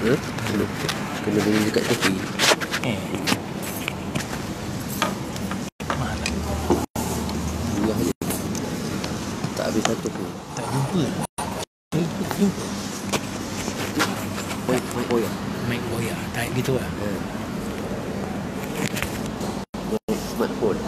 Kena beli dekat tepi. Mana? Dua je. Tak habis satu pun. Tak jumpa. Jumpa. Mic boya. Mic boya. Tak gitu lah. Smartphone.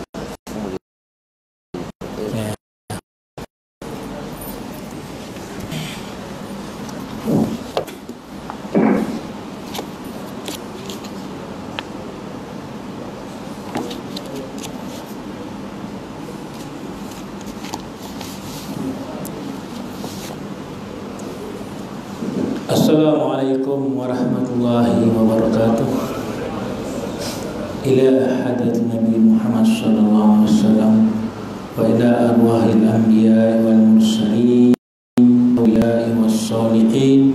Assalamualaikum warahmatullahi wabarakatuh. Ila hadat Nabi Muhammad sallallahu alaihi wasallam wa ila arwahil anbiya wal mursalin awliya'i was salihin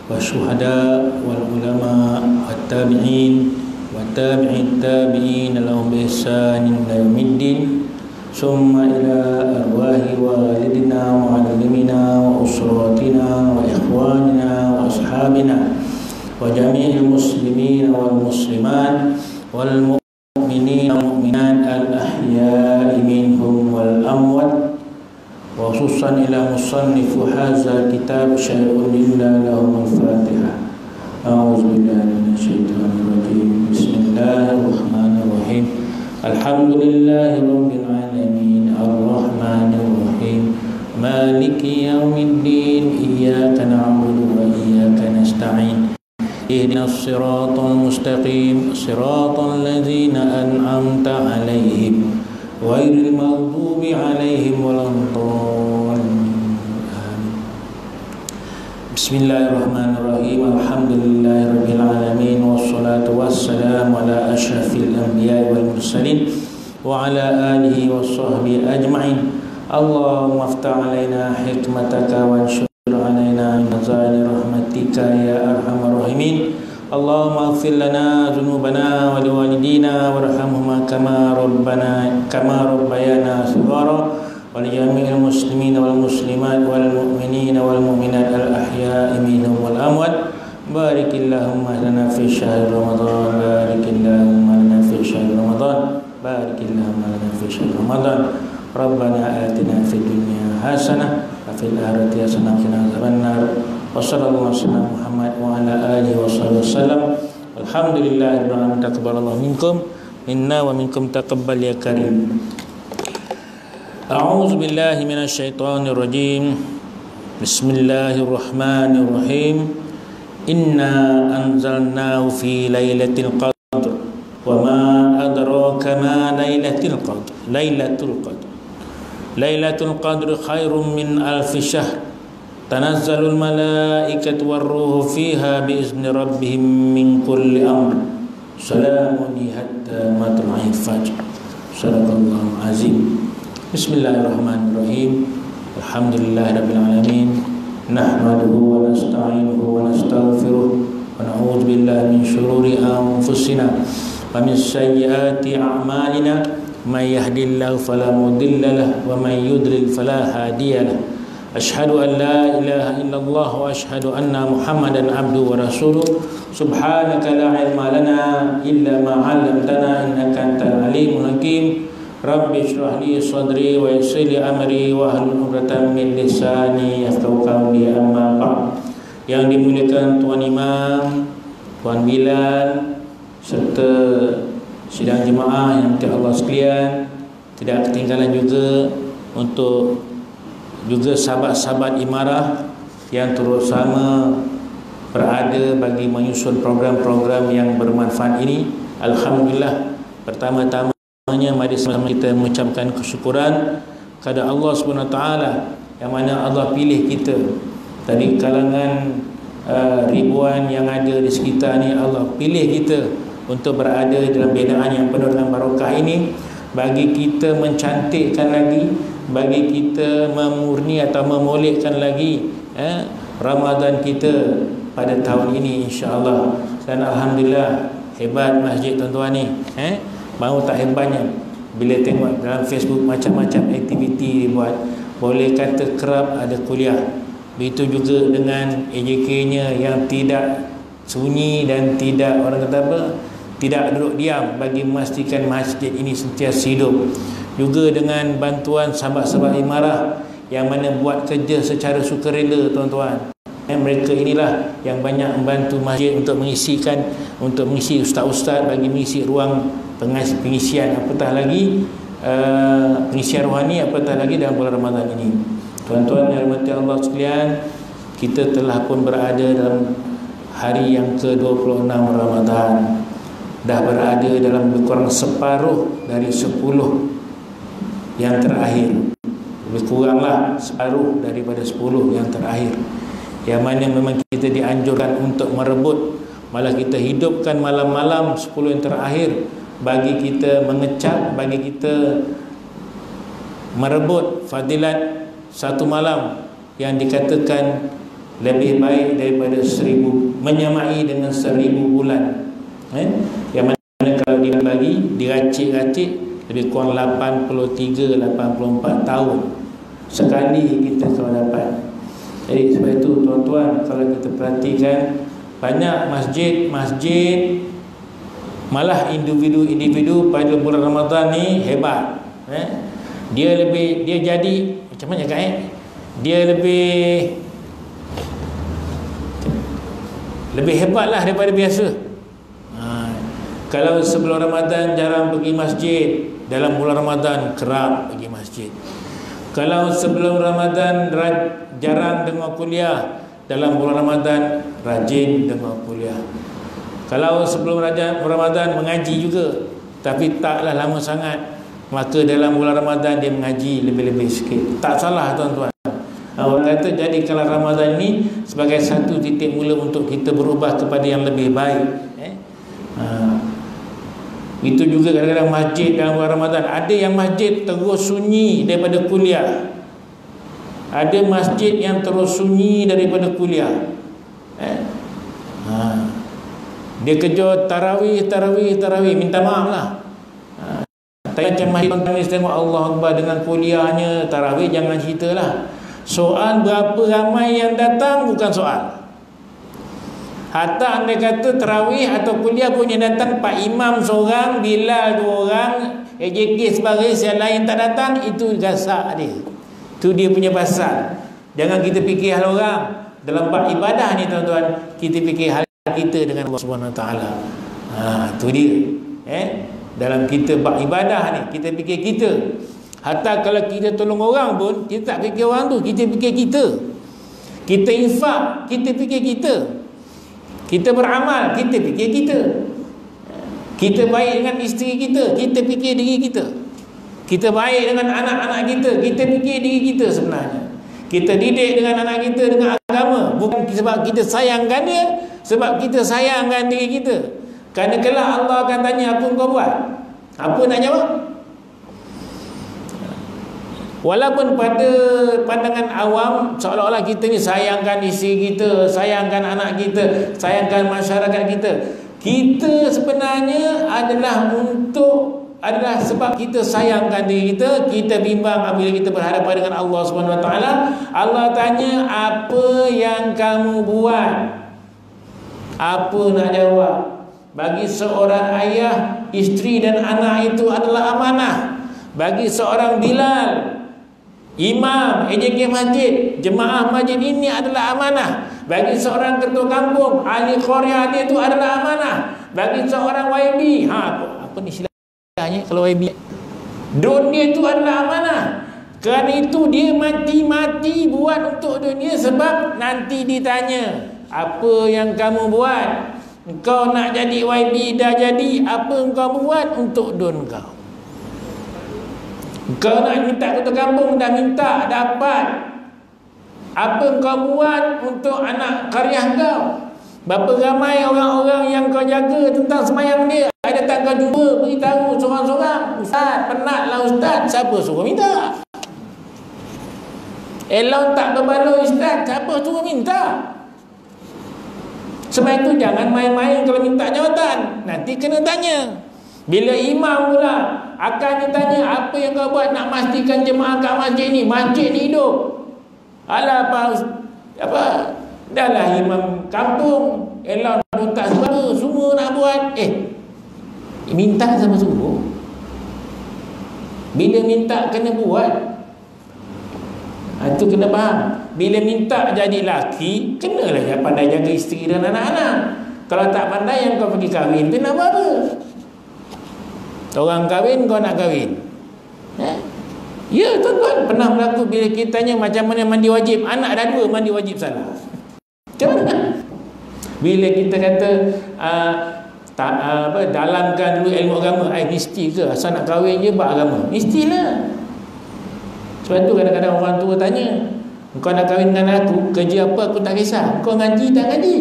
wa syuhada wal ulama wat tabi'in wa tabi'it tabi'in lahum bi ihsanin ila yaumiddin. Summa ila arwahi walidina wa muallimina wa usratina wa ikhwanina wa ashabina wa jami'il muslimin wal muslimat wal mu'minin wal mu'minat al ahya'i minhum wal amwat, wa khususan ila musannif hadza kitab syai'un illa lahum al-fatihah. A'udzu billahi minasyaitonir rajim. Bismillahirrahmanirrahim. Alhamdulillahi rabbil alamin arrahmanir rahim maliki yaumiddin iyyaka na'budu wa iyyaka nasta'in ihdinas siratal mustaqim siratal ladzina an'amta 'alaihim ghairil maghdubi 'alaihim waladdallin. Bismillahirrahmanirrahim. Alhamdulillahirabbil alamin wassalatu wassalamu ala asyrafil anbiya'i wal mursalin wa ala alihi washabbihi ajma'in. Allahumma aftah 'alaina hikmataka wa anshur 'alaina min khaza'ini rahmatika ya arhamar rahimin. Allahumma ighfir lana dhunubana wa liwalidina warhamhuma kama rabbayana shighara. Waljami'il muslimin wal muslimat wal mu'minin wal mu'minat al ahya'i minhum wal amwat. Barikillahumma lana fi syahr Ramadan. Barikillahumma lana fi syahr Ramadan. Barikillahumma lana fi syahr Ramadan. Rabbana atina fid dunya hasanah wa fil akhirati hasanah wa qina adzabannar. Wa sallallahu ala Muhammad wa ala alihi wasallam. Alhamdulillahirabbil alamin. Taqabbalallahu minkum minna wa minkum taqabbal ya karim. A'udzu billahi minasy syaithanir rajim. Bismillahirrahmanirrahim. Inna anzalnahu fi lailatul qadr wa ma adraka ma lailatul qadr. Lailatul qadr khairum min alfi syahr. Tanazzalul malaikatu war-ruhu fiha biizni rabbihim min kulli amr. Salamun hatta matla'il fajr. Sadaqallahu azim. Bismillahirrahmanirrahim. Alhamdulillahirabbil alamin. Nahmaduhu wa nasta'inuhu wa nastaghfiruh wa na'udzu billahi min shururi anfusina wa min sayyiati a'malina. May yahdihillahu fala mudilla lahu wa may yudlil fala hadiya lahu. Asyhadu an la ilaha illallah wa asyhadu anna Muhammadan abduhu wa rasuluh. Subhanaka la ilma lana illa ma 'allamtana innaka antal alimul hakim. Rabbi shrah li sadri wa yassir li amri wa hlul 'uqdatam min lisani yafqahu qawli. Amma ba'd. Yang dimuliakan Tuan Imam, Tuan Bilal serta sidang jemaah yang dirahmati Allah sekalian, tidak ketinggalan juga untuk juga sahabat-sahabat Imarah yang terus sama berada bagi menyusun program-program yang bermanfaat ini. Alhamdulillah, pertama-tama mari sama kita mengucapkan kesyukuran kepada Allah SWT yang mana Allah pilih kita dari kalangan ribuan yang ada di sekitar ni. Allah pilih kita untuk berada dalam binaan yang penuh dengan barakah ini, bagi kita mencantikkan lagi, bagi kita memurni atau memolehkan lagi Ramadan kita pada tahun ini insya-Allah. Dan alhamdulillah, hebat masjid tuan-tuan ni. Mahu tak hebatnya bila tengok dalam Facebook macam-macam aktiviti dibuat. Boleh kata kerap ada kuliah. Begitu juga dengan AJK-nya yang tidak sunyi dan tidak, orang kata apa, tidak duduk diam bagi memastikan masjid ini sentiasa hidup. Juga dengan bantuan sahabat-sahabat Imarah yang mana buat kerja secara sukarela, tuan-tuan. Mereka inilah yang banyak membantu masjid untuk mengisi ustaz-ustaz, bagi mengisi ruang pengisian, apatah lagi pengisian rohani, apatah lagi dalam bulan Ramadan ini. Tuan-tuan yang dirahmati Allah sekalian, kita telah pun berada dalam hari yang ke-26 Ramadan. Dah berada dalam lebih kurang separuh dari 10 yang terakhir. Lebih kuranglah separuh daripada 10 yang terakhir, yang mana memang kita dianjurkan untuk merebut, malah kita hidupkan malam-malam 10 yang terakhir bagi kita mengecap, bagi kita merebut fadilat satu malam yang dikatakan lebih baik daripada 1000, menyamai dengan 1000 bulan. Yang mana kalau dibagi, diracik-racik, lebih kurang 83-84 tahun sekali kita kalau dapat. Jadi sebab itu tuan-tuan, kalau kita perhatikan, banyak masjid-masjid, malah individu-individu pada bulan Ramadan ni hebat. Dia jadi macam mana cakap, dia lebih hebatlah daripada biasa. Kalau sebelum Ramadan jarang pergi masjid, dalam bulan Ramadan kerap pergi masjid. Kalau sebelum Ramadan jarang dengar kuliah, dalam bulan Ramadan rajin dengar kuliah. Kalau sebelum Ramadan mengaji juga, tapi taklah lama sangat, maka dalam bulan Ramadan dia mengaji lebih-lebih sikit. Tak salah tuan-tuan. Orang kata jadikanlah Ramadan ni sebagai satu titik mula untuk kita berubah kepada yang lebih baik. Itu juga kadang-kadang masjid dalam bulan Ramadan, ada yang masjid terus sunyi daripada kuliah, ada masjid yang terus sunyi daripada kuliah. Dia kerja tarawih, minta maaf lah. Tapi macam masjid tengok Allah Akbar dengan kuliahnya, tarawih jangan ceritalah. Soal berapa ramai yang datang bukan soal. Hatta anda kata tarawih atau kuliah punya datang Pak Imam seorang, Bilal 2 orang, AJK sebaris yang lain tak datang, itu gasak dia. Itu dia punya pasal. Jangan kita fikir hal orang. Dalam bab ibadah ni tuan-tuan, kita fikir hal kita dengan Allah Subhanahu Wa Taala. Tu dia. Dalam kita bab ibadah ni, kita fikir kita. Hatta kalau kita tolong orang pun, kita tak fikir orang tu, kita fikir kita. Kita infak, kita fikir kita. Kita beramal, kita fikir kita. Kita baik dengan isteri kita, kita fikir diri kita. Kita baik dengan anak-anak kita, kita fikir diri kita sebenarnya. Kita didik dengan anak kita dengan agama, bukan sebab kita sayangkan dia, sebab kita sayangkan diri kita. Kerana kelak Allah akan tanya, apa kau buat? Apa nak jawab? Walaupun pada pandangan awam seolah-olah kita ni sayangkan isteri kita, sayangkan anak kita, sayangkan masyarakat kita. Kita sebenarnya adalah sebab kita sayangkan diri kita. Kita bimbang apabila kita berhadapan dengan Allah Subhanahu Wa Taala. Allah tanya, apa yang kamu buat? Apa nak jawab? Bagi seorang ayah, isteri dan anak itu adalah amanah. Bagi seorang Bilal, imam AJK masjid, jemaah masjid ini adalah amanah. Bagi seorang ketua kampung, ahli Korea, dia itu adalah amanah. Bagi seorang YB, apa ni istilahnya kalau YB, dunia itu adalah amanah. Kerana itu dia mati-mati buat untuk dunia, sebab nanti ditanya, apa yang kamu buat? Engkau nak jadi YB dah jadi, apa engkau buat untuk dun kau? Kau nak minta ketua kampung, dah minta, dapat. Apa kau buat untuk anak karya kau? Berapa ramai orang-orang yang kau jaga tentang semayang dia, ada tak kau jumpa, beritahu seorang-seorang, Ustaz, penatlah Ustaz, siapa suruh minta? Elon tak berbaloi Ustaz, siapa suruh minta? Sebab itu jangan main-main kalau minta jawatan, nanti kena tanya. Bila imam pula akan ditanya, apa yang kau buat nak pastikan jemaah kat masjid ni hidup? Alah apa dahlah imam kampung, elok pun tak suka, semua nak buat. Minta sama suruh. Bila minta kena buat. Itu kena faham. Bila minta jadi laki, kenalah dia pandai jaga isteri dan anak-anak. Kalau tak pandai, yang kau pergi kahwin tu nak buat apa? Orang kahwin, kau nak kahwin. Ya tuan-tuan, pernah berlaku bila kita tanya macam mana mandi wajib. Anak dah 2 mandi wajib salah. Macam mana? Bila kita kata dalamkan dulu ilmu agama, mesti ke asal nak kahwin je buat agama? Mestilah. Sebab tu kadang-kadang orang tua tanya, kau nak kahwin dengan aku, kerja apa aku tak kisah, kau ngaji tak ngaji,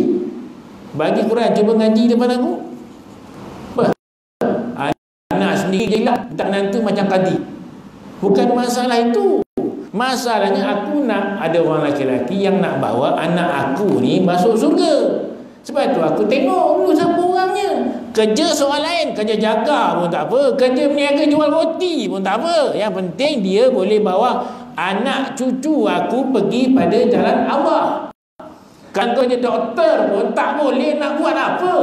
bagi Quran cuba ngaji depan aku. Anak sendiri je lah, tak nanti macam kadi. Bukan masalah itu. Masalahnya aku nak ada orang lelaki yang nak bawa anak aku ni masuk surga. Sebab tu aku tengok dulu siapa orangnya. Kerja soal lain, kerja jaga pun tak apa, kerja berniaga jual roti pun tak apa. Yang penting dia boleh bawa anak cucu aku pergi pada jalan Allah. Kalau kau je doktor pun tak boleh nak buat apa.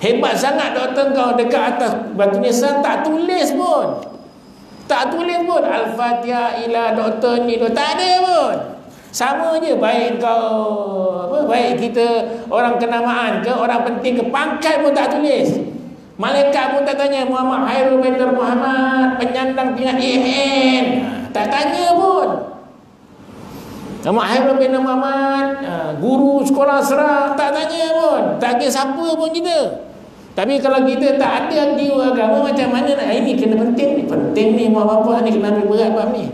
Hebat sangat doktor kau dekat atas batu nisan tak tulis pun. Tak tulis pun Al-Fatihah ila doktor ni, tak ada pun. Sama je, baik kau baik kita orang kenamaan ke, orang penting ke, pangkat pun tak tulis. Malaikat pun tak tanya Muhammad Hairul bin Muhammad, penyandang pingat IAN, tak tanya pun. Muhammad Hairul bin Muhammad, guru sekolah Serang, tak tanya pun. Tak kira siapa pun kita. Tapi kalau kita tak ada jiwa agama, macam mana nak? Ini kena penting ni. Penting ni, mak bapak ni kena ambil berat bab ni.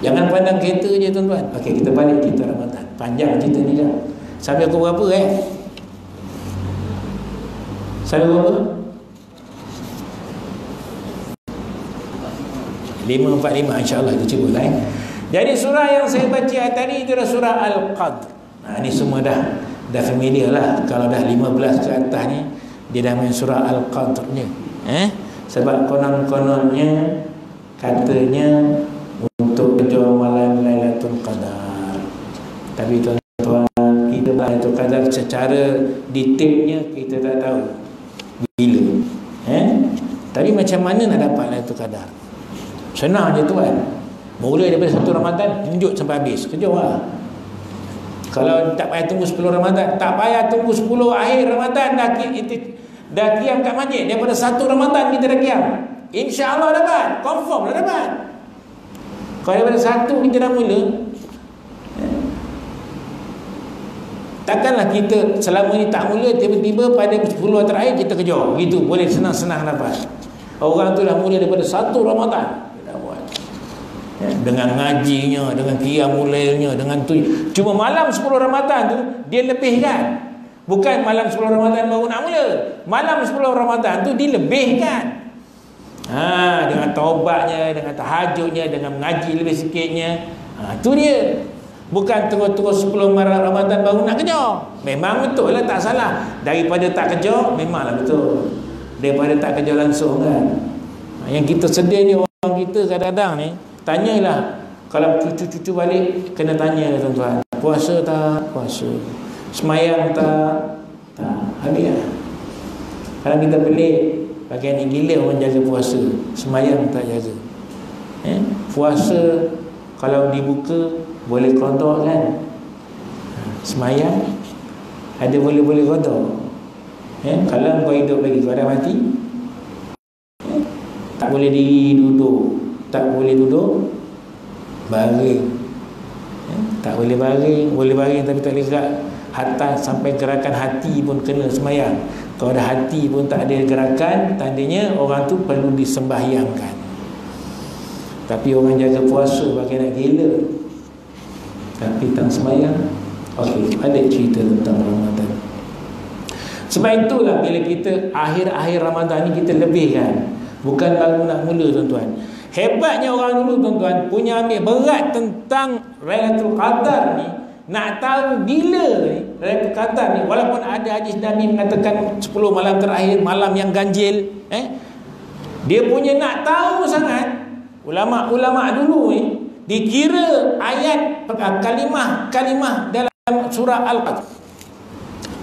Jangan pandang kereta je tuan-tuan. Okey, kita balik cerita Ramadan. Panjang cerita ni dah. Sampai pukul berapa Sampai berapa? 5.45, insyaAllah kita cuba lah. Jadi surah yang saya baca tadi itu adalah surah Al-Qadr. Ini semua dah familiar lah. Kalau dah 15 ke atas ni, dia dah main surah Al-Qadr ni. Sebab konon-kononnya katanya untuk kejar malam Lailatul Qadar. Tapi tuan-tuan, kita Lailatul Qadar secara detailnya kita tak tahu bila. Tapi macam mana nak dapat Lailatul Qadar? Senang je tuan. Mula daripada 1 Ramadan tunjuk sampai habis. Kejar lah. Kalau tak payah tunggu 10 Ramadan, tak payah tunggu 10 akhir Ramadan, dah kiam kat masjid. Daripada 1 Ramadan kita dah kiam, InsyaAllah dapat, confirm dah dapat. Kalau daripada 1 kita dah mula, takkanlah kita selama ni tak mula, tiba-tiba pada 10 terakhir kita kejar. Gitu, boleh senang-senang dapat. Orang tu dah mula daripada 1 Ramadan, dengan ngajinya, dengan qiyamul lailnya, dengan tu. Cuma malam 10 Ramadan tu dia lebihkan. Bukan malam 10 Ramadan baru nak mula. Malam 10 Ramadan tu dilebihkan. Dengan taubatnya, dengan tahajudnya, dengan mengaji lebih sikitnya. Tu dia. Bukan terus-terus 10 Ramadan baru nak kejar. Memang betul lah, tak salah. Daripada tak kejar, memanglah betul. Daripada tak kejar langsung kan. Yang kita sedih ni, orang kita kadang-kadang ni, tanyalah, kalau cucu-cucu balik kena tanya tuan-tuan, puasa tak? Puasa. Semayang tak? Tak. Habis lah. Kalau kita pelik, bagian ni gila orang jaga puasa, semayang tak jaga. Puasa kalau dibuka boleh qada kan? Semayang ada boleh qada. Kalau kau hidup lagi, kau dah mati, tak boleh duduk, tak boleh duduk, baring. Tak boleh baring, boleh baring tapi tak boleh gerak. Hatta sampai gerakan hati pun kena semayang. Kalau ada hati pun tak ada gerakan, tandanya orang tu perlu disembahyangkan. Tapi orang jaga puasa pakai nak gila, tapi tak semayang. Okey, ada cerita tentang Ramadan. Sebab itulah bila kita akhir-akhir Ramadan ni kita lebihkan, bukan baru nak mula tuan-tuan. Hebatnya orang dulu tuan-tuan punya ambil berat tentang Lailatul Qadar ni. Nak tahu bila ni Lailatul Qadar ni, walaupun ada hadis Nabi mengatakan 10 malam terakhir malam yang ganjil, dia punya nak tahu sangat. Ulama-ulama dulu ni dikira ayat kalimah dalam surah Al-Qadr.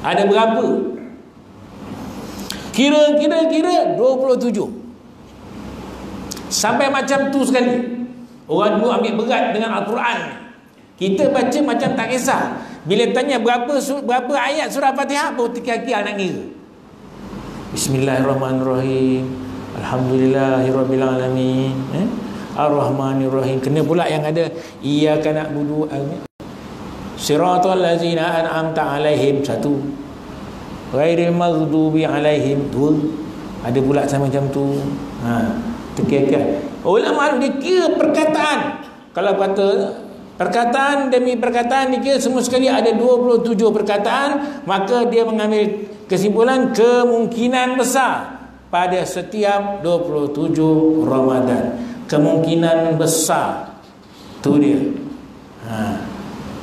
Ada berapa? Kira 27. Sampai macam tu sekali. Orang dulu ambil berat dengan Al-Quran. Kita baca macam tak kisah. Bila tanya berapa ayat surah Fatihah, baru terkira-kira nak kira. Bismillahirrahmanirrahim. Alhamdulillahirabbil alamin. Ar-Rahmanir-Rahim. Kena pula yang ada iyyaka na'budu siratal ladzina an'amta alaihim, satu. Ghairil maghdubi alaihim, dua. Ada pula sama macam tu. Terkira-kira. Ulama dia kira perkataan. Kalau kata perkataan demi perkataan dikira semua sekali ada 27 perkataan, maka dia mengambil kesimpulan kemungkinan besar pada setiap 27 Ramadan. Kemungkinan besar tu dia.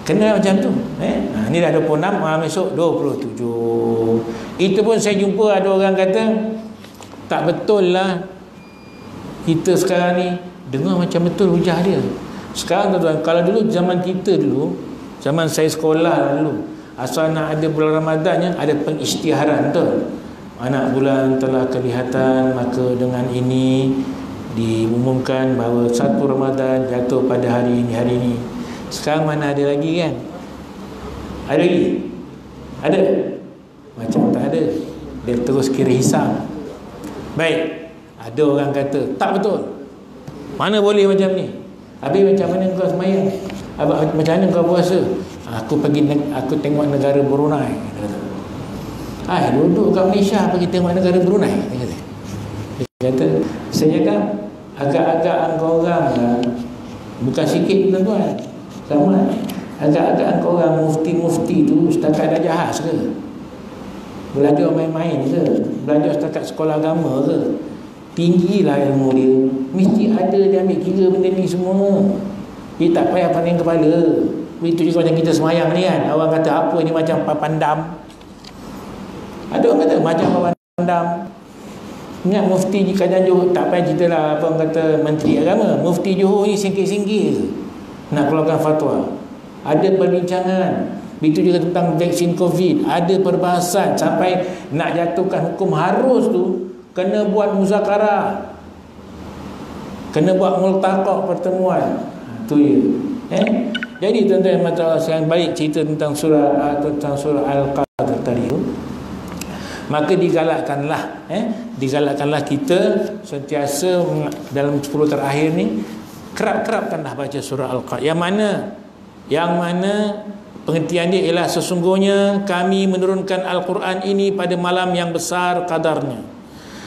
Kena macam tu. Ni dah 26, besok 27. Itu pun saya jumpa ada orang kata tak betul lah. Kita sekarang ni dengar macam betul hujah dia. Sekarang tuan-tuan, kalau dulu zaman kita dulu, zaman saya sekolah dulu, asal nak ada bulan Ramadannya ada pengisytiharan tu. Anak bulan telah kelihatan, maka dengan ini diumumkan bahawa 1 Ramadan jatuh pada hari ini. Sekarang mana ada lagi kan? Ada lagi? Ada? Macam tak ada. Dia terus kira hisab. Baik. Ada orang kata tak betul. Mana boleh macam ni? Habis macam mana kau semayang? Macam mana kau puasa? Aku tengok negara Brunei. Duduk kat Malaysia pergi tengok negara Brunei. Dia kata, saya cakap agak-agak engkau orang lah. Bukan sikit tuan-tuan. Sama. Agak-agak engkau orang mufti-mufti tu setakat dah jahaz ke? Belajar main-main ke? Belajar setakat sekolah agama ke? Tinggilah ilmu dia. Mesti ada dia ambil kira benda ni semua. Dia tak payah paning kepala. Itu juga macam kita semayang ni kan. Orang kata apa ni macam papandam. Ada orang kata macam papandam. Ingat mufti di Kajan Johor, tak payah cerita lah apa orang kata menteri agama. Mufti Johor ni singkir-singkir nak keluarkan fatwa. Ada perbincangan. Itu juga tentang vaksin COVID. Ada perbahasan sampai nak jatuhkan hukum harus tu kena buat muzakarah, kena buat multaqah pertemuan. Tu ya. Jadi tuan-tuan yang mata yang baik cerita tentang surah Al-Qadr tadi tu, maka digalakkanlah kita sentiasa dalam 10 terakhir ni kerap-kerapkanlah baca surah Al-Qadr. Yang mana pengertian dia ialah sesungguhnya kami menurunkan Al-Quran ini pada malam yang besar kadarnya.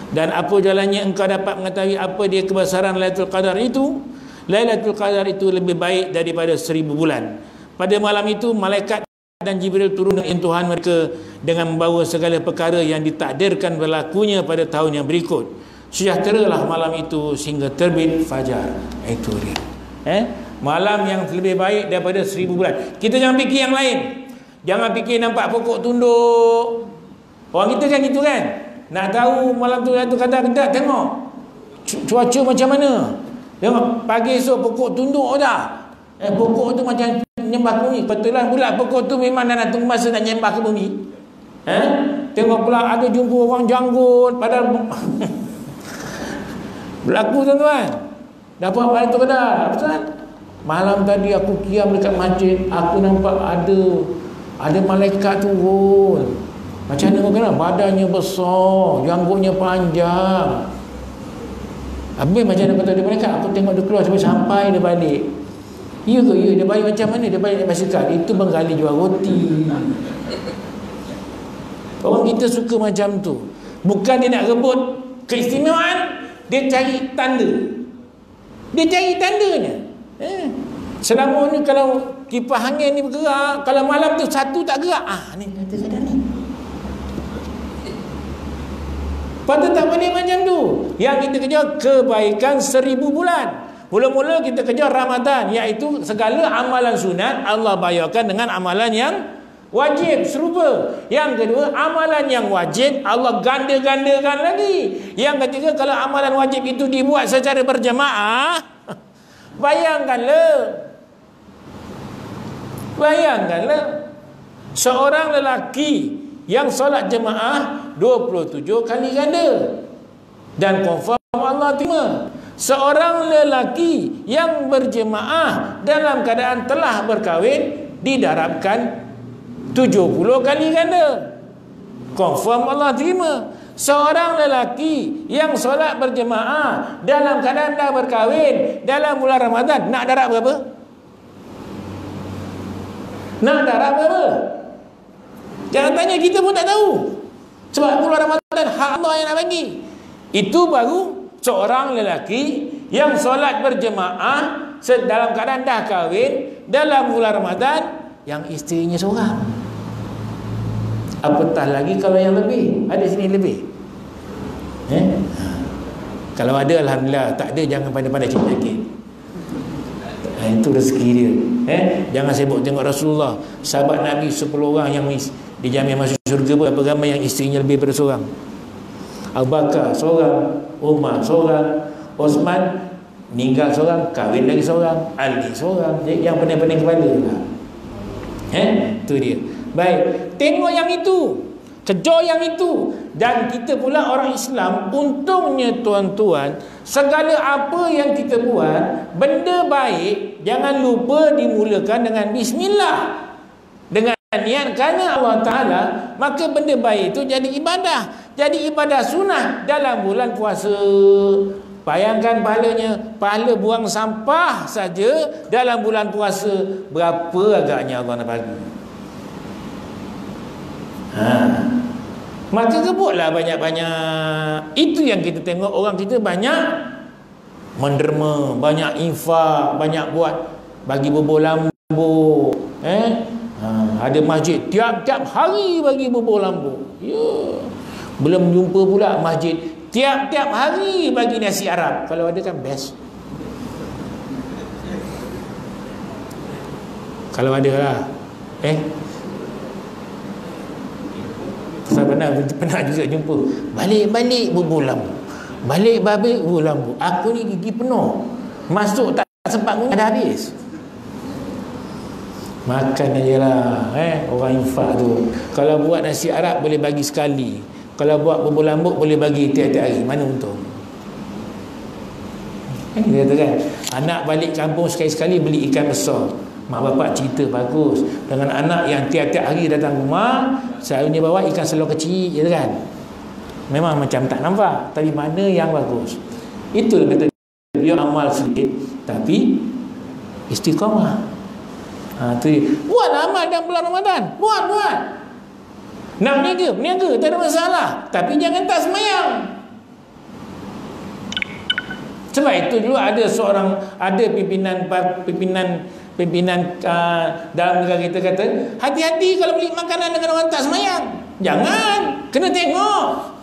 Dan apa jalannya engkau dapat mengetahui apa dia kebesaran Lailatul Qadar itu? Lailatul Qadar itu lebih baik daripada 1000 bulan. Pada malam itu malaikat dan Jibril turun dengan Tuhan mereka dengan membawa segala perkara yang ditakdirkan berlakunya pada tahun yang berikut. Sejahteralah malam itu sehingga terbit fajar. Itu dia. Malam yang lebih baik daripada 1000 bulan. Kita jangan fikir yang lain. Jangan fikir nampak pokok tunduk. Orang kita kan gitu kan. Nak tahu malam tu kadang-kadang tengok cuaca macam mana. Tengok pagi esok pokok tunduk dah. Pokok tu macam nyembah bumi. Betulan pula pokok tu memang nak tunggu masa nak nyembah ke bumi. Tengok pula ada jumpa orang janggut padahal berlaku tuan-tuan. Dapat malam tu kadang. Betul? Malam tadi aku kiam dekat masjid, aku nampak ada malaikat turun. Macam mana kau kenal? Badannya besar, janggutnya panjang. Habis macam mana kata dia malaikat? Aku tengok dia keluar sampai dia balik. Ya ke? Ya, dia balik macam mana? Dia balik naik basikal. Itu Bengali jual roti. Orang kita suka macam tu. Bukan dia nak rebut keistimewaan, dia cari tanda. Dia cari tandanya. Selama ni kalau kipas angin ni bergerak, kalau malam tu satu tak gerak, ni kata-kata ni. Patut tak boleh macam tu. Yang kita kejar kebaikan 1000 bulan. Mula-mula kita kejar Ramadan, iaitu segala amalan sunat Allah bayarkan dengan amalan yang wajib serupa. Yang kedua, amalan yang wajib Allah ganda-gandakan lagi. Yang ketiga, kalau amalan wajib itu dibuat secara berjamaah, bayangkanlah Seorang lelaki yang solat jemaah 27 kali ganda dan confirm Allah terima. Seorang lelaki yang berjemaah dalam keadaan telah berkahwin didarabkan 70 kali ganda, confirm Allah terima. Seorang lelaki yang solat berjemaah dalam keadaan dah berkahwin dalam bulan Ramadan, nak darab berapa? Nak darab berapa? Jangan tanya, kita pun tak tahu. Sebab bulan Ramadan hak Allah yang nak bagi. Itu baru seorang lelaki yang solat berjemaah dalam keadaan dah kahwin dalam bulan Ramadan yang isterinya seorang. Apatah lagi kalau yang lebih. Ada sini lebih. Kalau ada, alhamdulillah. Tak ada, jangan pandai-pandai cari sakit. Itu rezeki dia. Jangan sibuk tengok Rasulullah, sahabat Nabi 10 orang yang dijamin masuk syurga pun apa ramai yang isterinya lebih daripada seorang. Abu Bakar seorang, Umar seorang, Osman meninggal seorang, kahwin lagi seorang, Ali seorang. Yang pening-pening kepala lah. Itu dia. Baik, tengok yang itu, kejar yang itu. Dan kita pula orang Islam, untungnya tuan-tuan, segala apa yang kita buat, benda baik, jangan lupa dimulakan dengan bismillah, dengan niat kerana Allah Ta'ala, maka benda baik itu jadi ibadah. Jadi ibadah sunnah dalam bulan puasa. Bayangkan pahala buang sampah saja dalam bulan puasa, berapa agaknya Allah nak bagi. Maka kebutlah banyak-banyak. Itu yang kita tengok orang kita banyak menderma, banyak infak, banyak buat bagi bubur lambu. Ada masjid tiap-tiap hari bagi bubur lambu. Belum jumpa pula masjid tiap-tiap hari bagi nasi Arab. Kalau ada kan best. Kalau ada lah. Saya pernah juga jumpa balik-balik bubur lambu, balik-balik bubur lambu. Aku ni gigi penuh, masuk tak sempat ngunyah, dah habis. Makan aje lah. Orang infak tu, kalau buat nasi Arab boleh bagi sekali, kalau buat bubur lambu boleh bagi tiap-tiap hari. Mana untung? Dia kata kan, anak balik kampung sekali-sekali beli ikan besar. Mak bapak cerita bagus. Dengan anak yang tiap-tiap hari datang rumah, selalunya bawa ikan selor kecil, je kan. Memang macam tak nampak, tapi mana yang bagus. Itu kata dia, amal sedikit tapi istiqamah. Tu buat amal dalam bulan Ramadan. Buat. Nak berniaga, tak ada masalah, tapi jangan tak semayang. Sebab itu dulu ada pimpinan dalam negara kita kata, hati-hati kalau beli makanan dengan orang tak semayang. Jangan, kena tengok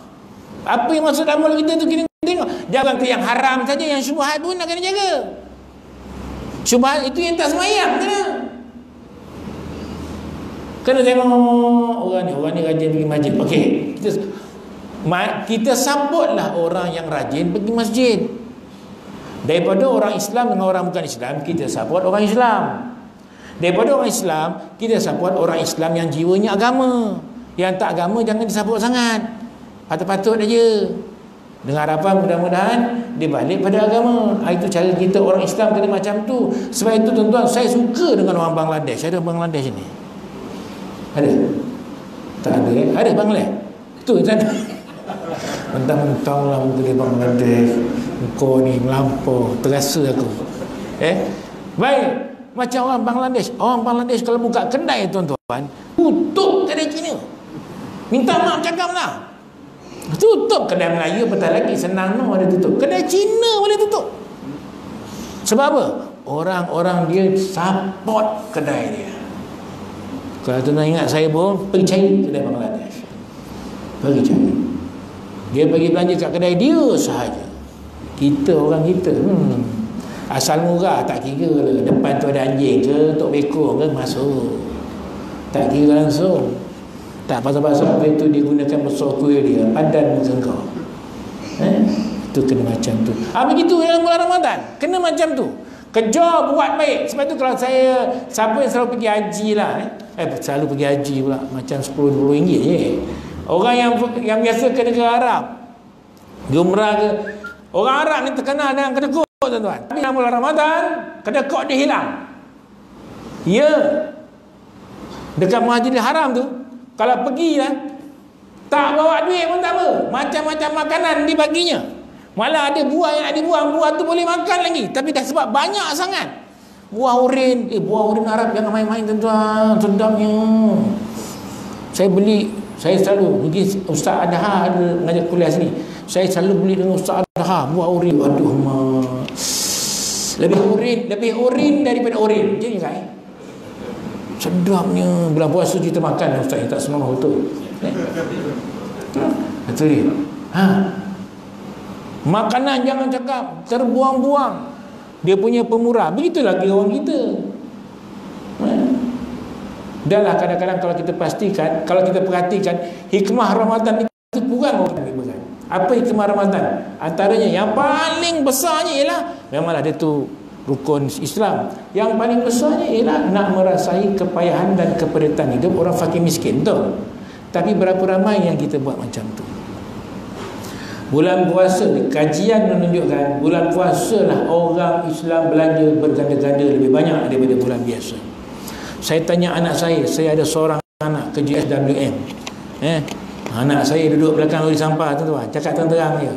apa yang masuk dalam mulut kita tu, kena tengok. Jangan ke yang haram saja, yang syubhat pun nak kena jaga. Syubhat itu yang tak semayang kena tengok. Orang ni rajin pergi masjid. Okey, kita sambutlah orang yang rajin pergi masjid. Daripada orang Islam dengan orang bukan Islam, kita support orang Islam. Daripada orang Islam, kita support orang Islam yang jiwanya agama. Yang tak agama jangan disupport sangat, patut-patut aja. Dengan harapan mudah-mudahan dia balik pada agama. Itu cara kita orang Islam kena macam tu. Sebab itu tuan-tuan, saya suka dengan orang Bangladesh. Ada Bangladesh ni? Ada? Tak ada. Ada Bangladesh? Tu sana. Mentang-mentang lah dari Bangladesh, kau ni melampau, terasa aku. Baik, macam orang Bangladesh. Orang Bangladesh kalau buka kedai tuan-tuan, tutup kedai Cina. Minta maaf cakap lah, tutup. Kedai Melayu betul lagi, senang no ada tutup. Kedai Cina boleh tutup. Sebab apa? Orang-orang dia support kedai dia. Kalau tuan-tuan ingat, saya pun pergi cari kedai Bangladesh, pergi cari. Dia pergi belanja kat kedai dia sahaja. Kita orang kita asal murah tak kira lah. Depan tu ada anjing ke, tok beko ke, masuk. Tak kira langsung. Tak pasal-pasal apa itu digunakan besar kuih dia, padan muka kau. Itu kena macam tu. Begitu dalam bulan Ramadan, kena macam tu. Kejar buat baik. Sebab tu kalau siapa yang selalu pergi haji lah, selalu pergi haji pula, macam 10-20 ringgit je. Orang yang biasa ke negara Arab, dia umrah ke, orang Arab ni terkenal dengan kedekut, tuan-tuan. Tapi dalam bulan Ramadan, kedekut dia hilang. Ya, dekat Masjidil Haram tu, kalau pergi lah, tak bawa duit pun tak apa, macam-macam makanan dibaginya. Malah ada buah yang nak dibuang, buah tu boleh makan lagi, tapi dah sebab banyak sangat. Buah urin, buah urin Arab jangan main-main tuan-tuan, sedapnya. Saya selalu pergi, Ustaz Adha ada mengajar kuliah sini, saya selalu beli dengan Ustaz Adha buah urin. Aduh mak, lebih urin daripada urin. Macam ni kan? Sedapnya. Bulan puasa kita makan Ustaz, tak senonoh betul. Betul ni. Makanan jangan cakap terbuang-buang, dia punya pemurah. Begitu lagi orang kita. Dah lah, kadang-kadang kalau kita perhatikan hikmah Ramadan itu kurang orang beribadah. Apa hikmah Ramadan? Antaranya yang paling besarnya ialah, memanglah dia tu rukun Islam. Yang paling besarnya ialah nak merasai kepayahan dan keperitan hidup orang fakir miskin. Betul. Tapi berapa ramai yang kita buat macam tu? Bulan puasa, kajian menunjukkan bulan puasa lah orang Islam belanja berganda-ganda lebih banyak daripada bulan biasa. Saya tanya anak saya ada seorang anak kerja SWM. Anak saya duduk belakang lori sampah tu, cakap terang-terang je.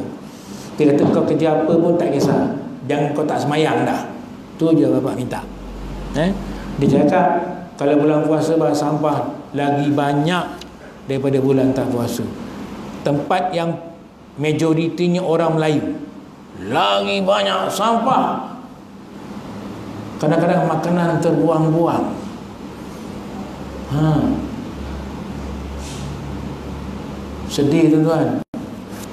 Dia kata kau kerja apa pun tak kisah, jangan kau tak semayang dah. Tu je bapak minta. Dia cakap kalau bulan puasa bahan sampah lagi banyak daripada bulan tak puasa. Tempat yang majoritinya orang Melayu lagi banyak sampah. Kadang-kadang makanan terbuang-buang. Sedih tuan-tuan.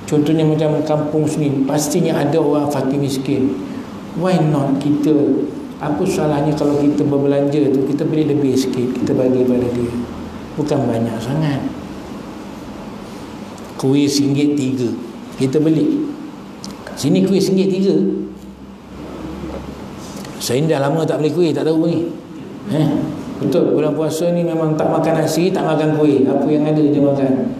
Contohnya macam kampung sini, pastinya ada orang fakir miskin. Why not kita, apa salahnya kalau kita berbelanja tu, kita beli lebih sikit, kita bagi pada dia, bukan banyak sangat. Kuih RM1.3 kita beli. Sini kuih RM1.3. Saya dah lama tak beli kuih, tak tahu ni. Betul, bulan puasa ni memang tak makan nasi, tak makan kuih, apa yang ada dia makan.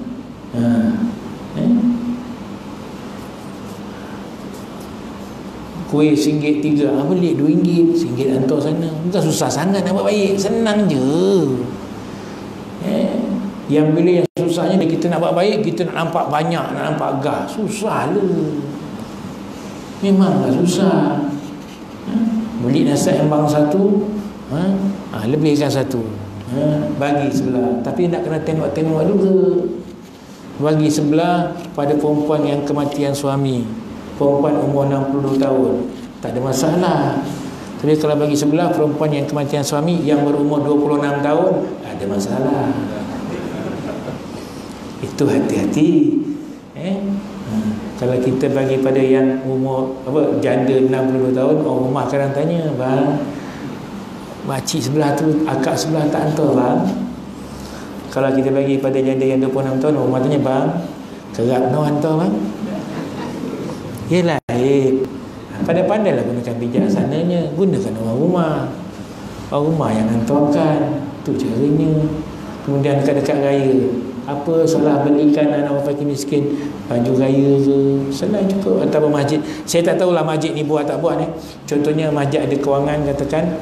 Kuih RM1.3, beli RM2, RM1 hantar sana. Bukan susah sangat nak buat baik, senang je. Yang bila yang susahnya kita nak buat baik, kita nak nampak banyak, nak nampak gah, susah lah. Memanglah susah. Beli nasi embang satu, lebihkan satu, bagi sebelah. Tapi nak kena tengok-tengok juga. Bagi sebelah pada perempuan yang kematian suami, perempuan umur 62 tahun, tak ada masalah. Tapi kalau bagi sebelah perempuan yang kematian suami yang berumur 26 tahun, ada masalah. Itu hati-hati. Kalau kita bagi pada yang umur janda 62 tahun, orang rumah kadang tanya, bang, makcik sebelah tu, akak sebelah tak hantar bang. Kalau kita bagi pada janda yang 26 tahun, orang rumah tanya, bang, kerap no hantar bang. Yelah, pandai-pandailah gunakan bijaksananya, gunakan orang rumah yang hantarkan. Tu caranya. Kemudian dekat-dekat raya, apa salah belikan anak orang fakir miskin baju raya ke, senang cukup. Atau masjid, saya tak tahulah masjid ni buat tak buat ni. Contohnya masjid ada kewangan, katakan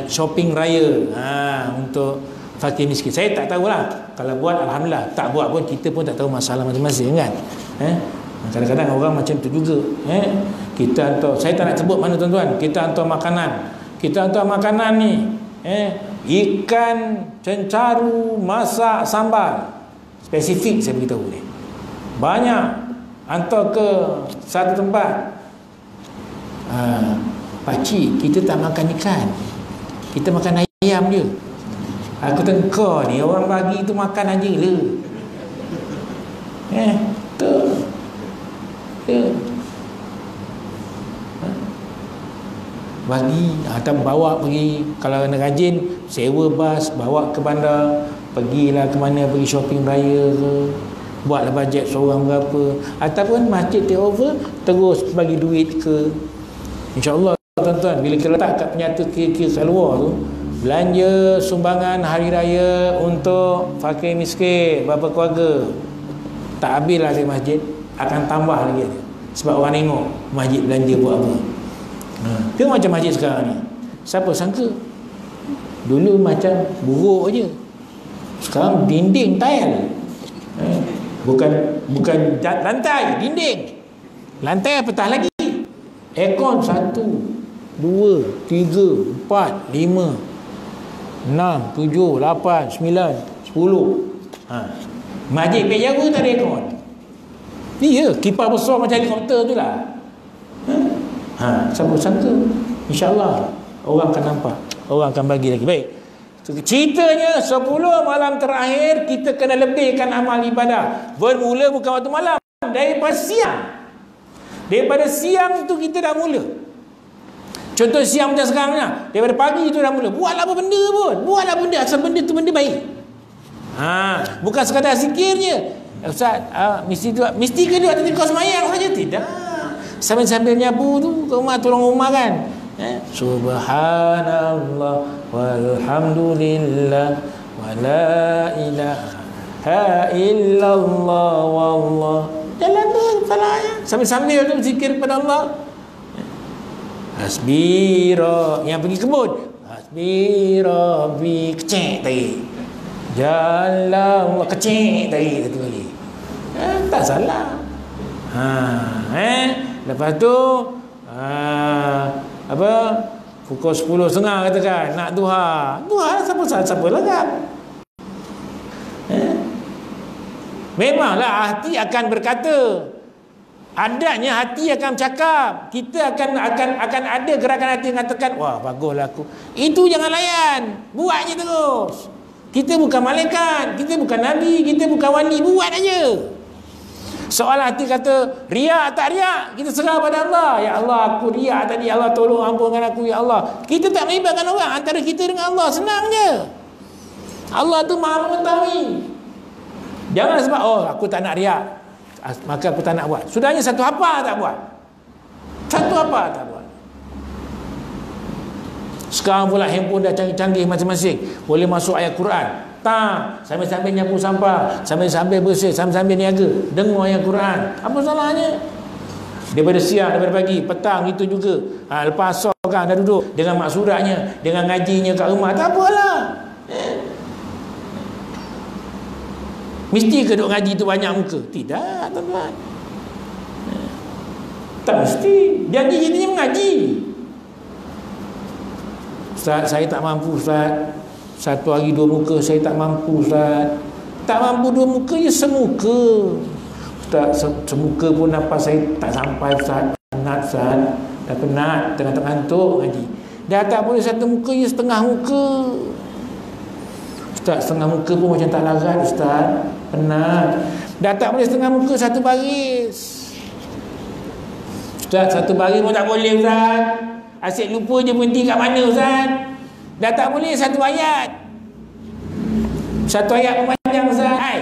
shopping raya untuk fakir miskin. Saya tak tahulah. Kalau buat alhamdulillah, tak buat pun kita pun tak tahu masalah masing-masing kan. Kadang-kadang orang macam tu juga. Kita hantar, saya tak nak sebut mana tuan-tuan, kita hantar makanan ni, ikan cencaru masak sambal, spesifik saya beritahu ni, banyak, hantar ke satu tempat. Pakcik, kita tak makan ikan, kita makan ayam je. Aku tengkar ni, orang bagi tu makan aja lah. Tu bagi atau bawa pergi, kalau nak rajin sewa bas, bawa ke bandar, pergilah ke mana, pergi shopping raya ke, buatlah bajet seorang berapa, ataupun masjid take over terus bagi duit ke, insya-Allah tuan-tuan, bila kita letak kat penyata kira-kira keluar tu, belanja sumbangan hari raya untuk fakir miskin, berapa keluarga, tak habis lah di masjid, akan tambah lagi. Sebab orang tengok masjid belanja buat apa. Tengok macam masjid sekarang ni, siapa sangka dulu macam buruk je, sekarang dinding tile, bukan lantai, dinding. Lantai apatah lagi, aircon 1, 2, 3, 4, 5, 6, 7, 8, 9, 10. Masjid Pejawa tak ada aircon. Iya, kipas besar macam helikopter tu lah. Siapa sangka, InsyaAllah orang akan nampak, orang akan bagi lagi. Baik, ceritanya 10 malam terakhir kita kena lebihkan amal ibadah. Bermula bukan waktu malam, daripada siang. Daripada siang tu kita dah mula. Contoh siang macam sekarang ni, daripada pagi tu dah mula. Buatlah apa benda pun, buatlah benda, asal benda tu benda baik. Bukan sekadar zikirnya. Ustaz, mesti ke dia tadi kau semayang saja? Tidak. Sambil-sambil nyapu tu ke rumah, tolong rumah kan. Subhanallah walhamdulillah wala ilaha illallah wallah. Jalan tu salahnya. Sambil-sambil tu zikir kepada Allah. Hasbi yang pergi kebun. Hasbi Rabbi, kecek tadi. Jalan kecek tadi satu lagi. Tak salah. Lepas tu pukul 10.30 katakan nak duha. Duha siapa lagak. Memanglah hati akan berkata, adanya hati akan bercakap, kita akan ada gerakan hati yang mengatakan, wah baguslah aku. Itu jangan layan, buat je terus. Kita bukan malaikat, kita bukan nabi, kita bukan wali, buat aja. Soal hati kata riak tak riak, kita serah pada Allah. Ya Allah, aku riak tadi, Allah tolong ampunkan aku ya Allah. Kita tak melibatkan orang, antara kita dengan Allah, senang je. Allah tu Maha mengetahui. Jangan sebab aku tak nak riak, maka aku tak nak buat. Sudahnya satu apa tak buat. Sekarang pula handphone dah canggih-canggih masing-masing, boleh masuk ayat Quran. Tak, sambil-sambil nyapu sampah, sambil-sambil bersih, sambil-sambil niaga, dengar ayat Quran. Apa salahnya? Daripada siang, daripada pagi, petang itu juga. Lepas asar kan dah duduk dengan mak suratnya, dengan ngajinya kat rumah, tak apalah. Mesti ke duk ngaji tu banyak muka? Tidak, tuan-tuan. Tak mesti. Janji-janjinya mengaji. Ustaz, saya tak mampu Ustaz. 1 hari 2 muka saya tak mampu Ustaz. Tak mampu 2 muka je semuka. Ustaz, semuka pun nafas saya tak sampai Ustaz. Penat Ustaz. Dah penat, tengah-tengah ngantuk ngaji. Dah tak boleh 1 muka je setengah muka. Ustaz, setengah muka pun macam tak larat Ustaz. Penat. Dah tak boleh setengah muka 1 baris. Ustaz, 1 baris pun tak boleh Ustaz. Asyik lupa je berhenti kat mana Ustaz. Dah tak boleh 1 ayat. 1 ayat pun panjang Ustaz.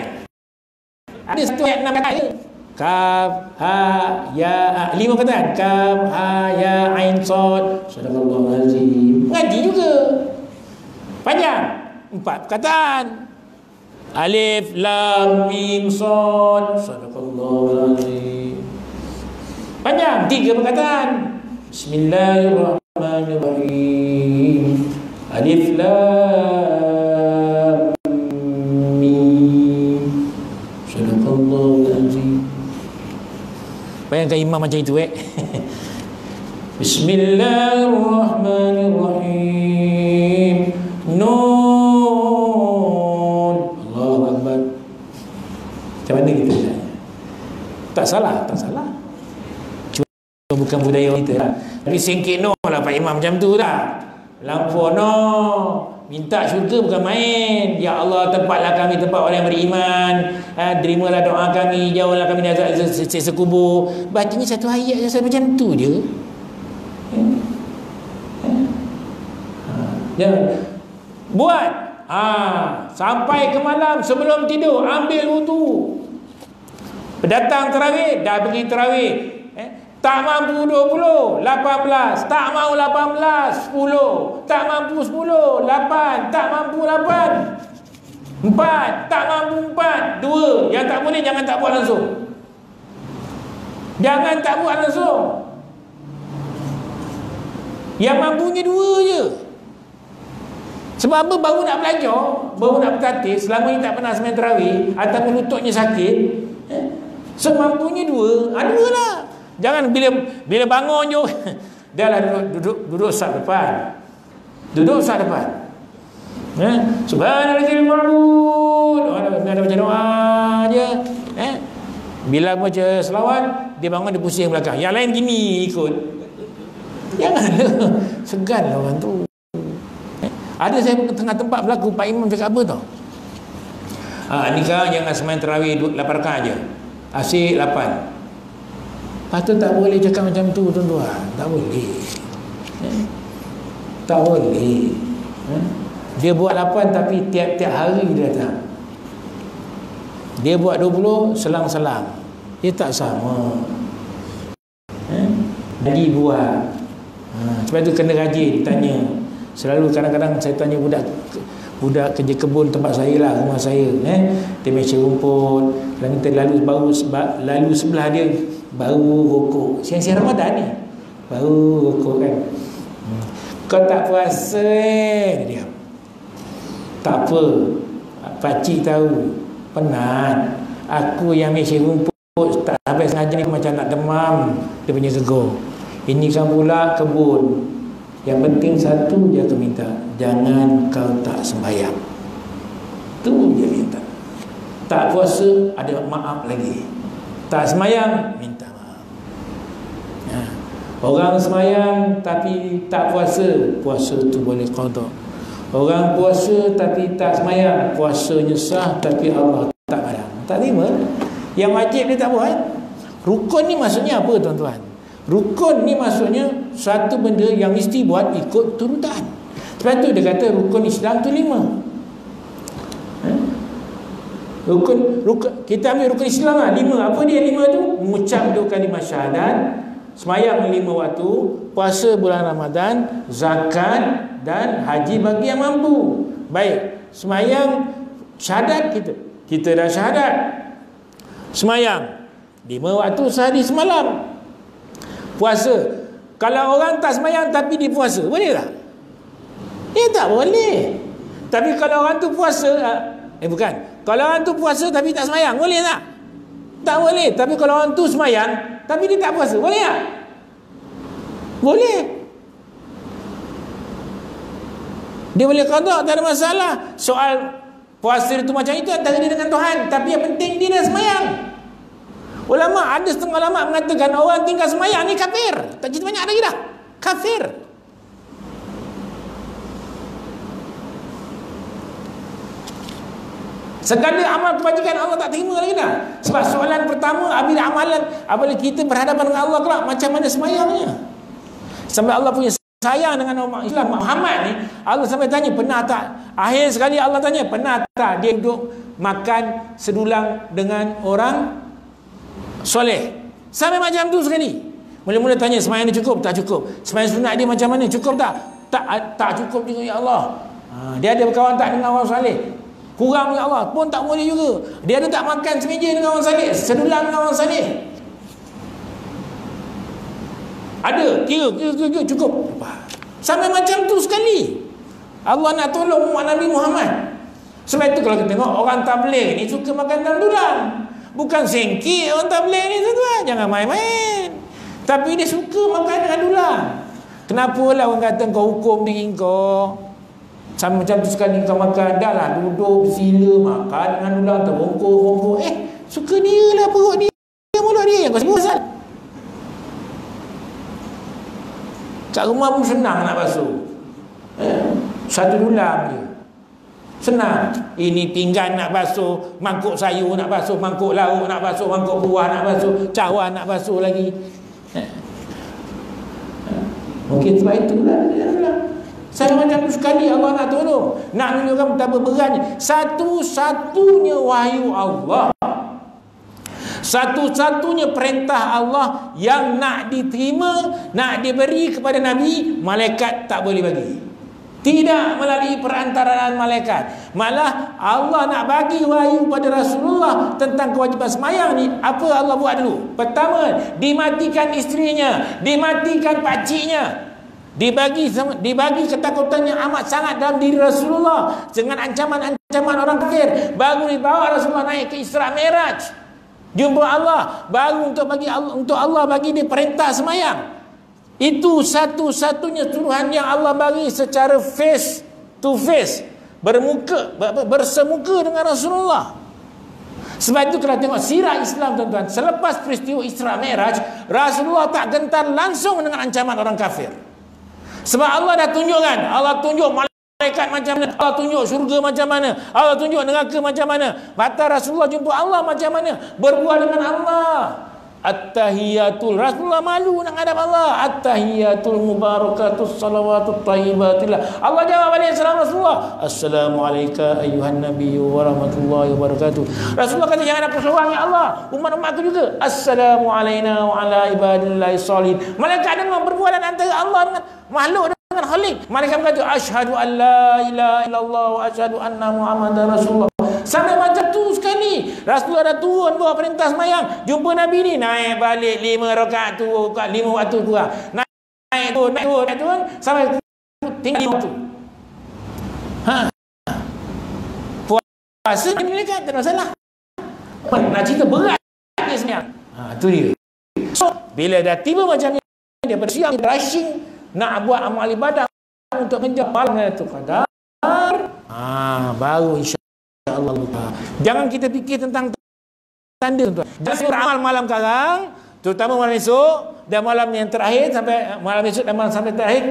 Ada 1 ayat 6 kata je. Kaf, ha, ya, 5 kataan. Kaf, ha, ya, ain, sod. Sadaqallahul azim. Ngaji juga. Panjang. 4 perkataan. Alif, lam, mim, sod. Sadaqallahul azim. Panjang. 3 perkataan. Bismillahirrahmanirrahim. Alif, lam, mim. Sadaqallahul azim. Bayangkan imam macam itu Bismillahirrahmanirrahim. Nun. Allahu Akbar. Macam mana kita tanya? Tak salah, tak salah. Cuma bukan budaya kita lah. Tapi singkit no lah Pak Imam macam tu dah. Lampau no. Minta syurga bukan main. Ya Allah, tempatlah kami tempat orang yang beriman. Terimalah doa kami, jauhlah kami dari azab siksa kubur. Bacanya 1 ayat je macam tu je. Buat sampai ke malam sebelum tidur, ambil wudu. Pendatang tarawih, dah pergi tarawih, Tak mampu 20, 18. Tak mau 18, 10. Tak mampu 10, 8. Tak mampu 8, 4. Tak mampu 4, 2. Yang tak boleh jangan tak buat langsung. Jangan tak buat langsung. Yang mampunya 2 je. Sebab apa? Baru nak belajar, baru nak bertatih, selama ni tak pernah sembahyang tarawih ataupun lututnya sakit, semampunya 2, 2 lah. Jangan bila bangun je dah lah duduk saf depan. Duduk saf depan. Subhanallahil ma'bud. Ada baca doa je. Bila baca selawat, dia bangun dia pusing belakang. Yang lain gini ikut. Janganlah. Seganlah orang tu. Ada saya tengah tempat berlaku, Pak Imam cakap apa tau? Nikah jangan sembahyang tarawih 8 rakaat je. Asyik 8. Patut tak boleh cakap macam tu tuan-tuan. Tak boleh. Tak boleh. Dia buat 8 tapi tiap-tiap hari dia datang. Dia buat 20 selang-selang. Dia tak sama. Jadi buat. Sebab tu kena rajin tanya. Selalu kadang-kadang saya tanya budak kerja kebun tempat saya lah, rumah saya, dia mencari rumput, lalu sebelah dia baru rokok. Siang-siang Ramadan ni baru rokok kan. Kau tak puasa dia diam. Tak apa, pakcik tahu penat. Aku yang mencari rumput tak habis sengaja ni macam nak demam. Dia punya gegar. Ini kan pula kebun. Yang penting satu dia akan minta, jangan kau tak sembahyang. Tu dia minta. Tak puasa ada maaf lagi. Tak sembahyang minta maaf. Orang sembahyang tapi tak puasa, puasa tu boleh qada. Orang puasa tapi tak sembahyang, puasanya sah tapi Allah tak pandang. Tak terima. Yang wajib dia tak buat. Rukun ni maksudnya apa tuan-tuan? Rukun ni maksudnya satu benda yang mesti buat ikut turutan. Sebab tu dia kata rukun Islam tu 5. Rukun kita ambil rukun Islam lah 5. Apa dia 5 tu? Mengucap 2 kalimah syahadat, sembahyang 5 waktu, puasa bulan Ramadan, zakat dan haji bagi yang mampu. Baik, sembahyang syahadat kita dah syahadat. Sembahyang 5 waktu sehari semalam. Puasa, kalau orang tak sembahyang tapi dia puasa, boleh tak? Ya tak boleh. Tapi kalau orang tu puasa, kalau orang tu puasa tapi tak sembahyang, boleh tak? Tak boleh. Tapi kalau orang tu sembahyang tapi dia tak puasa, boleh tak? Boleh. Dia boleh qada, tak ada masalah. Soal puasa itu macam itu antara dia dengan Tuhan, tapi yang penting dia dah sembahyang. Ada setengah ulama mengatakan orang tinggal sembahyang ni kafir. Tak cerita banyak lagi dah. Kafir. Segala amal kebajikan Allah tak terima lagi dah. Sebab soalan pertama, apabila kita berhadapan dengan Allah kelak, macam mana sembahyangnya? Sampai Allah punya sayang dengan umat Islam. Muhammad ni, Allah sampai tanya, pernah tak? Akhir sekali Allah tanya, pernah tak dia duduk makan sedulang dengan orang soleh? Sampai macam tu sekali. Mula-mula tanya, sembahyang dia cukup? Tak cukup. Sembahyang sunat dia macam mana? Cukup tak? Tak cukup juga ya Allah. Dia ada berkawan tak dengan orang soleh? Kurang ya Allah, pun tak boleh juga. Dia ada tak makan semeja dengan orang soleh? Sedulang dengan orang soleh? Ada, kira cukup. Sampai macam tu sekali. Allah nak tolong umat Nabi Muhammad. Sebab itu kalau kita tengok orang tabligh ni suka makan dalam dulang. Bukan sengkit orang tabligh ni tuan-tuan, jangan main-main. Tapi dia suka makan dengan dulang. Kenapa lah orang kata kau hukum diri kau? Sama macam tu sekali kau makan, dah lah duduk bersila makan dengan dulang, terbongkok-bongkok. Suka dia lah perut dia, mulut dia yang kau sebut asal. Kat rumah pun senang nak basuh. Satu dulang je. Senang. Ini pinggan nak basuh, mangkuk sayur nak basuh, mangkuk lauk nak basuh, mangkuk buah nak basuh, cawan nak basuh lagi. Mungkin sebab itulah saya macam tu sekali Allah nak tolong, nak menunjukkan betapa beratnya. Satu-satunya wahyu Allah, Satu-satunya perintah Allah yang nak diterima, nak diberi kepada Nabi, malaikat tak boleh bagi. Tidak melalui perantaraan malaikat. Malah Allah nak bagi wahyu pada Rasulullah tentang kewajipan semayang ni. Apa Allah buat dulu? Pertama, dimatikan isterinya, dimatikan pakciknya. Dibagi ketakutan yang amat sangat dalam diri Rasulullah dengan ancaman-ancaman orang kafir. Baru dibawa Rasulullah naik ke Isra Mi'raj, jumpa Allah. Baru untuk Allah bagi dia perintah semayang. Itu satu-satunya suruhan yang Allah bagi secara face to face, bersemuka dengan Rasulullah. Sebab itu kalau tengok sirah Islam tuan-tuan, selepas peristiwa Isra Mi'raj, Rasulullah tak gentar langsung dengan ancaman orang kafir. Sebab Allah dah tunjukkan, Allah tunjuk malaikat macam mana, Allah tunjuk syurga macam mana, Allah tunjuk neraka macam mana. Mata Rasulullah jumpa Allah macam mana, berbual dengan Allah. At-tahiyatul, Rasulullah malu nak hadap Allah. At-tahiyatul mubarakatus salawatut thayyibatillah. Allah jawab balik salam Rasulullah, Assalamualaikum ayuhan nabiyyu wa rahmatullahi wa barakatuh. Rasulullah kata, jangan apa seorang ya Allah, umat-umat aku juga. Assalamu alayna wa ala ibadillahi salihin. Malaikat dengar berbualan antara Allah dengan makhluk dengan Khalik. Malaikat berkata, asyhadu an la ilaha illallah wa asyhadu anna Muhammadar Rasulullah. Sampai macam tu sekali. Rasulullah dah turun bawa perintah semayang, jumpa Nabi ni naik balik 5 rakaat tu, 5 waktu tu lah. Naik turun sampai tinggal 5 waktu. Puasa ni mereka tak ada masalah. Nak cerita berat dia semayang. Tu dia. So bila dah tiba macam ni, dia bersiap, rushing nak buat amal ibadah untuk menjawab malam Lailatul Qadar. Baru insya-Allah lupa. Jangan kita fikir tentang tanda tuan. Jangan beramal malam sekarang, terutama malam esok dan malam yang terakhir, sampai malam esok dan malam sampai terakhir.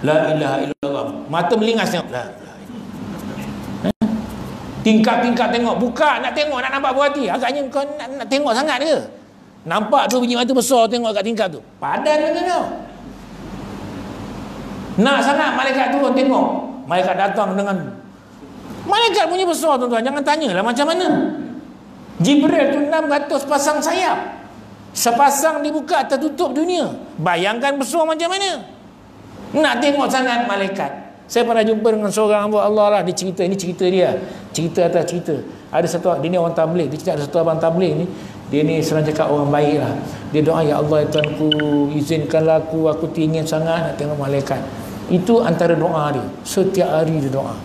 La ilaha illallah. Mata melingas tengok. Tingkap-tingkap tengok, buka nak tengok, nak nampak buah hati. Agaknya kau nak tengok sangat ke? Nampak tu biji mata besar tengok kat tingkap tu. Padan ke kau? Nak sangat malaikat turun tengok. Malaikat datang dengan malaikat punya besar tuan-tuan. Jangan tanyalah macam mana. Jibril tu 600 pasang sayap. Sepasang dibuka tertutup dunia. Bayangkan besar macam mana. Nak tengok sangat malaikat. Saya pernah jumpa dengan seorang hamba Allah lah. Dia cerita, ini cerita dia. Cerita atas cerita. Ada satu, dia ni orang tabligh. Dia cerita ada satu abang tabligh ni. Dia ni senang cakap orang baik lah. Dia doa, ya Allah ya Tuanku, izinkanlah aku ingin sangat nak tengok malaikat. Itu antara doa dia. Setiap hari dia doa.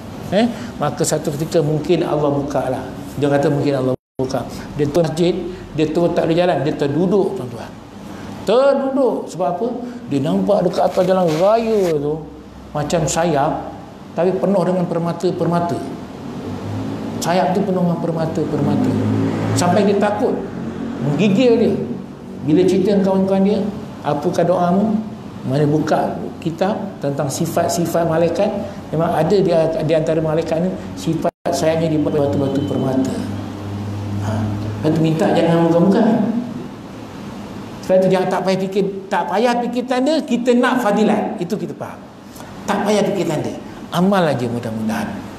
Maka satu ketika mungkin Allah buka lah. Dia kata mungkin Allah buka. Dia turun masjid, dia turun tak boleh jalan, dia terduduk tuan-tuan. Terduduk. Sebab apa? Dia nampak dekat atas jalan raya tu macam sayap, tapi penuh dengan permata-permata. Sayap tu penuh dengan permata-permata. Sampai dia takut, menggigil dia. Bila cerita dengan kawan-kawan dia, apakah doamu? Mana buka kitab tentang sifat-sifat malaikat, memang ada di antara malaikat ni sifat sayapnya dibuat batu-batu permata. Lepas tu minta jangan muka-muka. Sebab tu jangan tak payah fikir tanda, kita nak fadilat. Itu kita faham. Tak payah fikir tanda. Amal aja mudah-mudahan.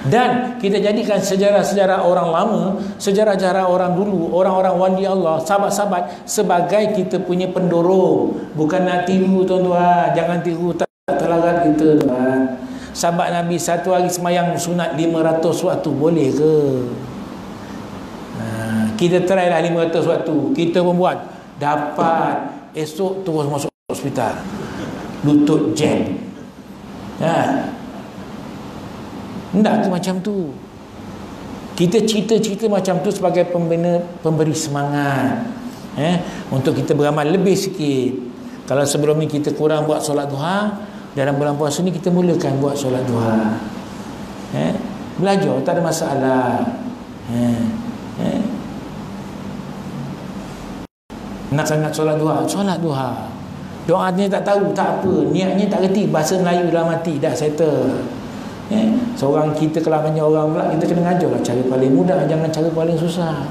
Dan kita jadikan sejarah-sejarah orang lama, sejarah-sejarah orang dulu, orang-orang wali Allah, sahabat-sahabat sebagai kita punya pendorong. Bukan nak tiru tuan-tuan. Jangan tiru, tak terlarat kita tuan. Sahabat Nabi satu hari semayang sunat 500 waktu. Boleh ke? Kita try lah 500 waktu. Kita pun buat. Dapat. Esok terus masuk hospital. Lutut jam. Tak ke macam tu. Kita cerita-cerita macam tu sebagai pemberi semangat, untuk kita beramal lebih sikit. Kalau sebelum ni kita kurang buat solat duha, dalam bulan puasa ni kita mulakan buat solat duha. Belajar, tak ada masalah. Nak sangat solat duha. Doanya tak tahu, tak apa. Niatnya tak reti, bahasa Melayu dalam hati dah settle. Seorang kita kalau banyak orang pula, kita kena ngajar lah cara paling mudah, jangan cara paling susah.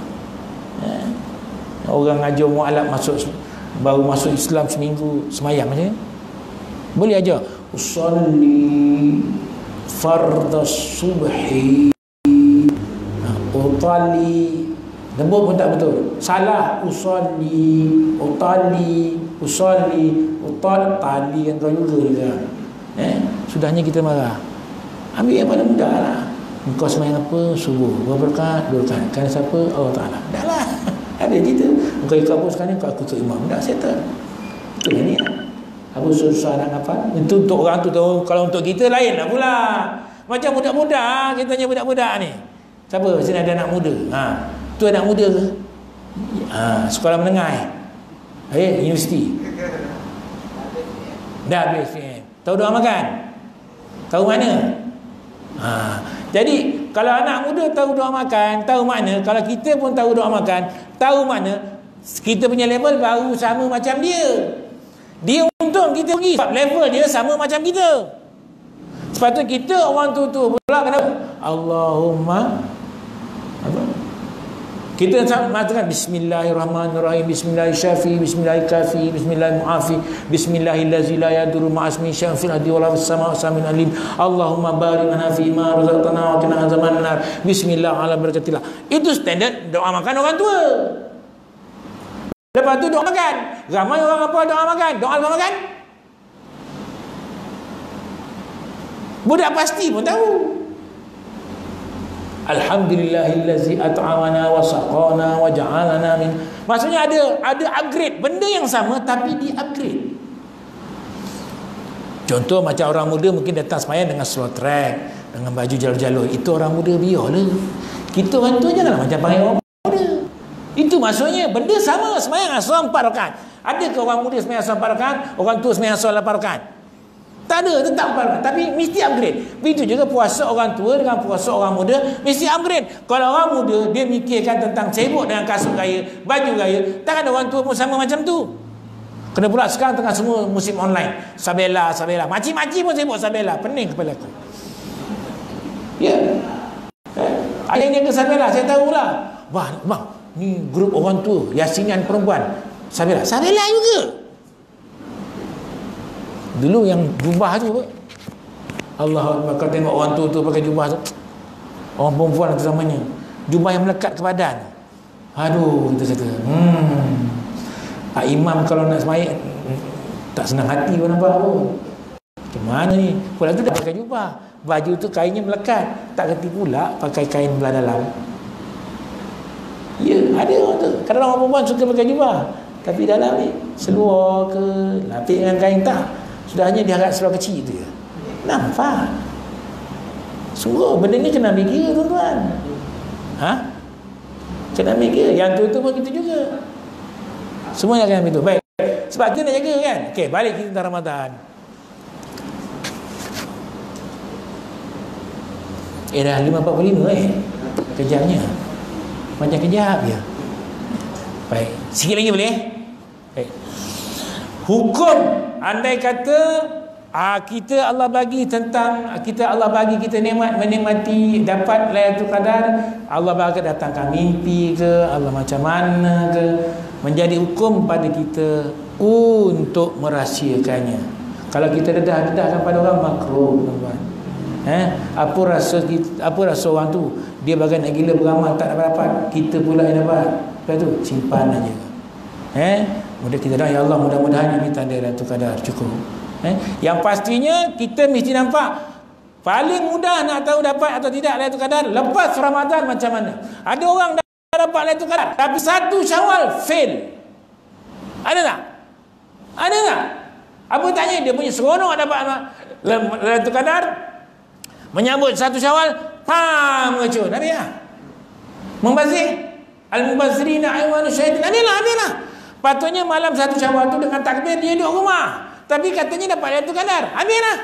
Orang ngajar mu'alaf baru masuk Islam seminggu semayang macam ni, boleh ajar usalli fardhu subhi utali Lembut pun tak betul. Salah. Usolli, utali, usolli, tali kan kau juga. Sudahnya kita marah. Ambil yang paling mudah lah. Engkau semayang apa? Subuh. Berapa rakaat? 2 rakaat. Kan siapa? Allah Ta'ala. Dah lah. Ada cerita. Engkau ikut apa sekarang? Engkau aku imam. Dah settle. Itulah ni. Apa susah nak hafal? Itu untuk orang tu tahu. Kalau untuk kita lain lah pula. Macam budak-budak. Kita tanya budak-budak ni. Siapa? Sini ada anak muda. Tu anak muda ke? Sekolah menengah universiti. Dah habis. Tahu doa makan? Tahu mana? Jadi kalau anak muda tahu doa makan, tahu makna. Kalau kita pun tahu doa makan, tahu makna, kita punya level baru sama macam dia. Dia untung kita pergi sebab level dia sama macam kita. Sepatutnya kita orang tu pula kenapa? Allahumma apa? Kita mengatakan bismillahirrahmanirrahim, bismillahirrahmanirrahim, bismillahirrahmanirrahim, bismillahirrahmanirrahim, bismillahillazi la yadurru ma'asmi syai'un fil ardi wala fis sama'i samin alim. Allahumma barik lana fi ma razaqtana wa qina azaban nar. Bismillah ala barakatillah. Itu standard doa makan orang tua. Lepas tu doa makan. Ramai orang apa doa makan? Doa makan. Budak pasti pun tahu. Alhamdulillahillazi at'amana wa saqana wa ja'alana min. Maksudnya ada upgrade, benda yang sama tapi di upgrade. Contoh macam orang muda mungkin datang sembahyang dengan slow track, dengan baju jalur-jalur. Itu orang muda biarlah. Kita orang tua janganlah macam panggil orang muda. Itu maksudnya benda sama, sembahyang asal 4 rakaat. Ada ke orang muda sembahyang asal 4 rakaat, orang tua sembahyang asal 8 rakaat? Tak ada, tetap 4 rakaat. Tapi mesti upgrade. Begitu juga puasa orang tua dengan puasa orang muda mesti upgrade. Kalau orang muda dia mikirkan tentang sibuk dengan kasut gaya, baju gaya, takkan orang tua pun sama macam tu. Kena pula sekarang tengah semua musim online. Sabela, Makcik-makcik pun sibuk Sabela. Pening kepala aku. Ya. Ada yang jaga Sabela, saya tahulah. Bang, ni grup orang tua, Yasinian perempuan. Sabela juga. Dulu yang jubah tu Allah Akbar, kau tengok orang tua tu pakai jubah tu, orang perempuan tu namanya, jubah yang melekat ke badan. Aduh, kita kata Pak Imam kalau nak sembahyang tak senang hati pun nampak pun. Macam mana ni? Pula tu dah pakai jubah, baju tu kainnya melekat, tak kerti pula pakai kain belah dalam. Ya, ada orang tu. Kadang orang perempuan suka pakai jubah, tapi dalam ni seluar ke lapis dengan kain tak. Sudahnya dia harap seluar kecil tu je. Nampak? Sungguh benda ni kena ambil kira tuan-tuan. Kena ambil kira. Yang tu pun kita juga. Semuanya kena ambil tu. Baik. Sebab kita nak jaga kan. Okey, balik kita tentang Ramadan. Dah 5.45 kejapnya. Macam kejap je. Baik. Sikit lagi boleh? Baik. Hukum andai kata kita Allah bagi kita menikmati dapat Lailatul Qadar, Allah bagi datangkan mimpi ke, Allah macam mana ke, menjadi hukum pada kita untuk merahsiakannya. Kalau kita dedahkan pada orang, makruh tuan-tuan. Apa rasa orang tu dia bagai nak gila beramal tak dapat, kita pula yang dapat. Lepas tu simpan aja. Mudah kita doa, ya Allah, mudah-mudahan ini tanda Lailatul Qadar cukup. Yang pastinya kita mesti nampak paling mudah nak tahu dapat atau tidak Lailatul Qadar lepas Ramadan macam mana. Ada orang dah dapat Lailatul Qadar tapi 1 Syawal fail. Ada tak? Ada tak? Apa tanya dia punya seronok dapat Lailatul Qadar, menyambut 1 Syawal, mengecut. Habis lah. Membazir. Al-mubazzirina aywanu syaitan. Habislah. Patutnya malam 1 Syawal tu dengan takbir dia duduk rumah. Tapi katanya dapat Lailatul Qadar. Habislah.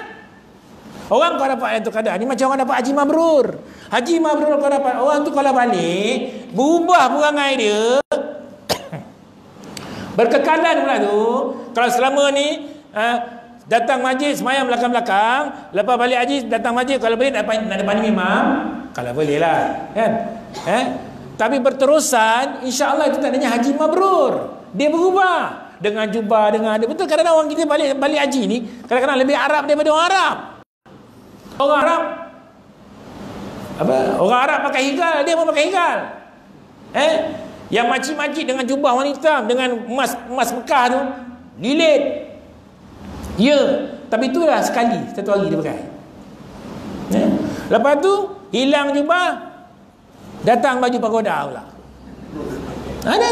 Orang kau dapat Lailatul Qadar ni macam orang dapat haji mabrur. Haji mabrur kau dapat. Orang tu kalau balik, berubah perangai dia. Berkekalan pula tu. Kalau selama ni datang majlis semayang belakang-belakang, lepas balik haji datang majlis, kalau boleh nak depan imam, kalau boleh lah kan. Tapi berterusan, insya-Allah itu tandanya haji mabrur. Dia berubah dengan jubah, dengan ada. Betul, kadang-kadang orang kita balik haji ni kadang-kadang lebih Arab daripada orang Arab. Orang Arab pakai higal, dia pun pakai higal. Yang makcik-makcik dengan jubah warna hitam, dengan emas Mekah tu, lilit. Ya, tapi itulah sekali, satu hari dia pakai. Lepas tu hilang jubah, datang baju pagoda pula. Ada.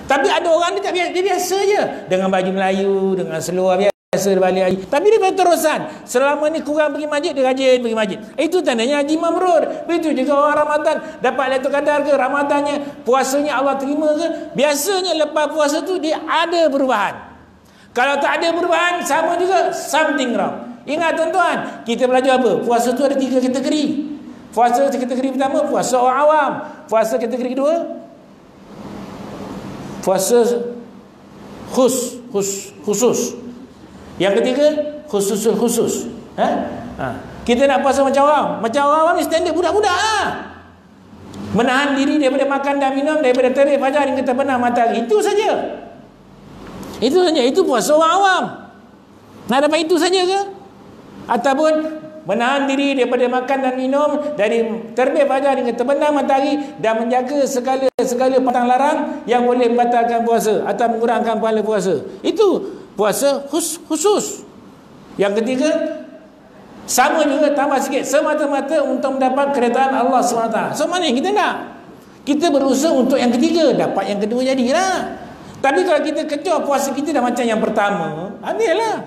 Tapi ada orang dia biasa je dengan baju Melayu, dengan seluar biasa dia balik haji. Tapi dia berterusan. Selama ni kurang pergi masjid, dia rajin pergi masjid. Itu tandanya haji mabrur. Begitu juga orang Ramadan dapat Lailatul Qadar ke, Ramadannya, puasanya Allah terima ke, biasanya lepas puasa tu dia ada perubahan. Kalau tak ada perubahan, sama juga, something wrong. Ingat tuan-tuan, kita belajar apa? Puasa tu ada 3 kategori. Puasa kategori pertama, puasa orang awam. Puasa kategori kedua, puasa khusus. Yang ketiga, khusus. Kita nak puasa macam orang. Macam orang ni standard budak-budak lah. Menahan diri daripada makan dan minum, daripada terbit fajar hingga terbenam matahari. Itu saja. Itu puasa orang awam. Nak dapat itu saja ke? Ataupun menahan diri daripada makan dan minum dari terbit fajar hingga terbenam matahari dan menjaga segala pantang larang yang boleh membatalkan puasa atau mengurangkan pahala puasa. Itu puasa khusus. Yang ketiga, sama juga, tambah sikit, semata-mata untuk mendapat keredaan Allah SWT. So mana yang kita nak? Kita berusaha untuk yang ketiga, dapat yang kedua jadilah. Tapi kalau kita kejar puasa kita dah macam yang pertama, habislah.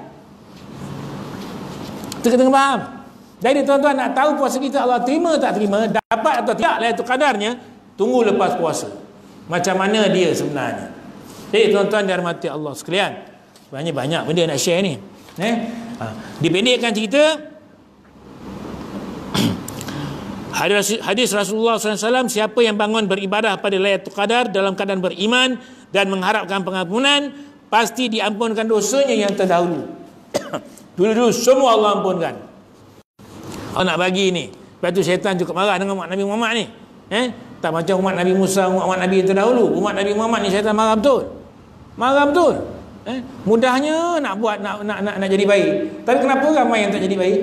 Kita kena faham. Jadi tuan-tuan nak tahu puasa kita Allah terima tak terima, dapat atau tidak Lailatul Qadarnya, tunggu lepas puasa. Macam mana dia sebenarnya. Jadi tuan-tuan dirahmati Allah sekalian, sebenarnya banyak benda nak share ni. Dipendekkan cerita, hadis Rasulullah SAW, siapa yang bangun beribadah pada Lailatul Qadar dalam keadaan beriman dan mengharapkan pengampunan, pasti diampunkan dosanya yang terdahulu. Dulu-dulu semua Allah ampunkan. Allah nak bagi ni. Lepas tu syaitan cukup marah dengan umat Nabi Muhammad ni. Tak macam umat Nabi Musa, umat Nabi yang terdahulu. Umat Nabi Muhammad ni syaitan marah betul. Marah betul. Mudahnya nak buat, nak jadi baik. Tapi kenapa ramai yang tak jadi baik?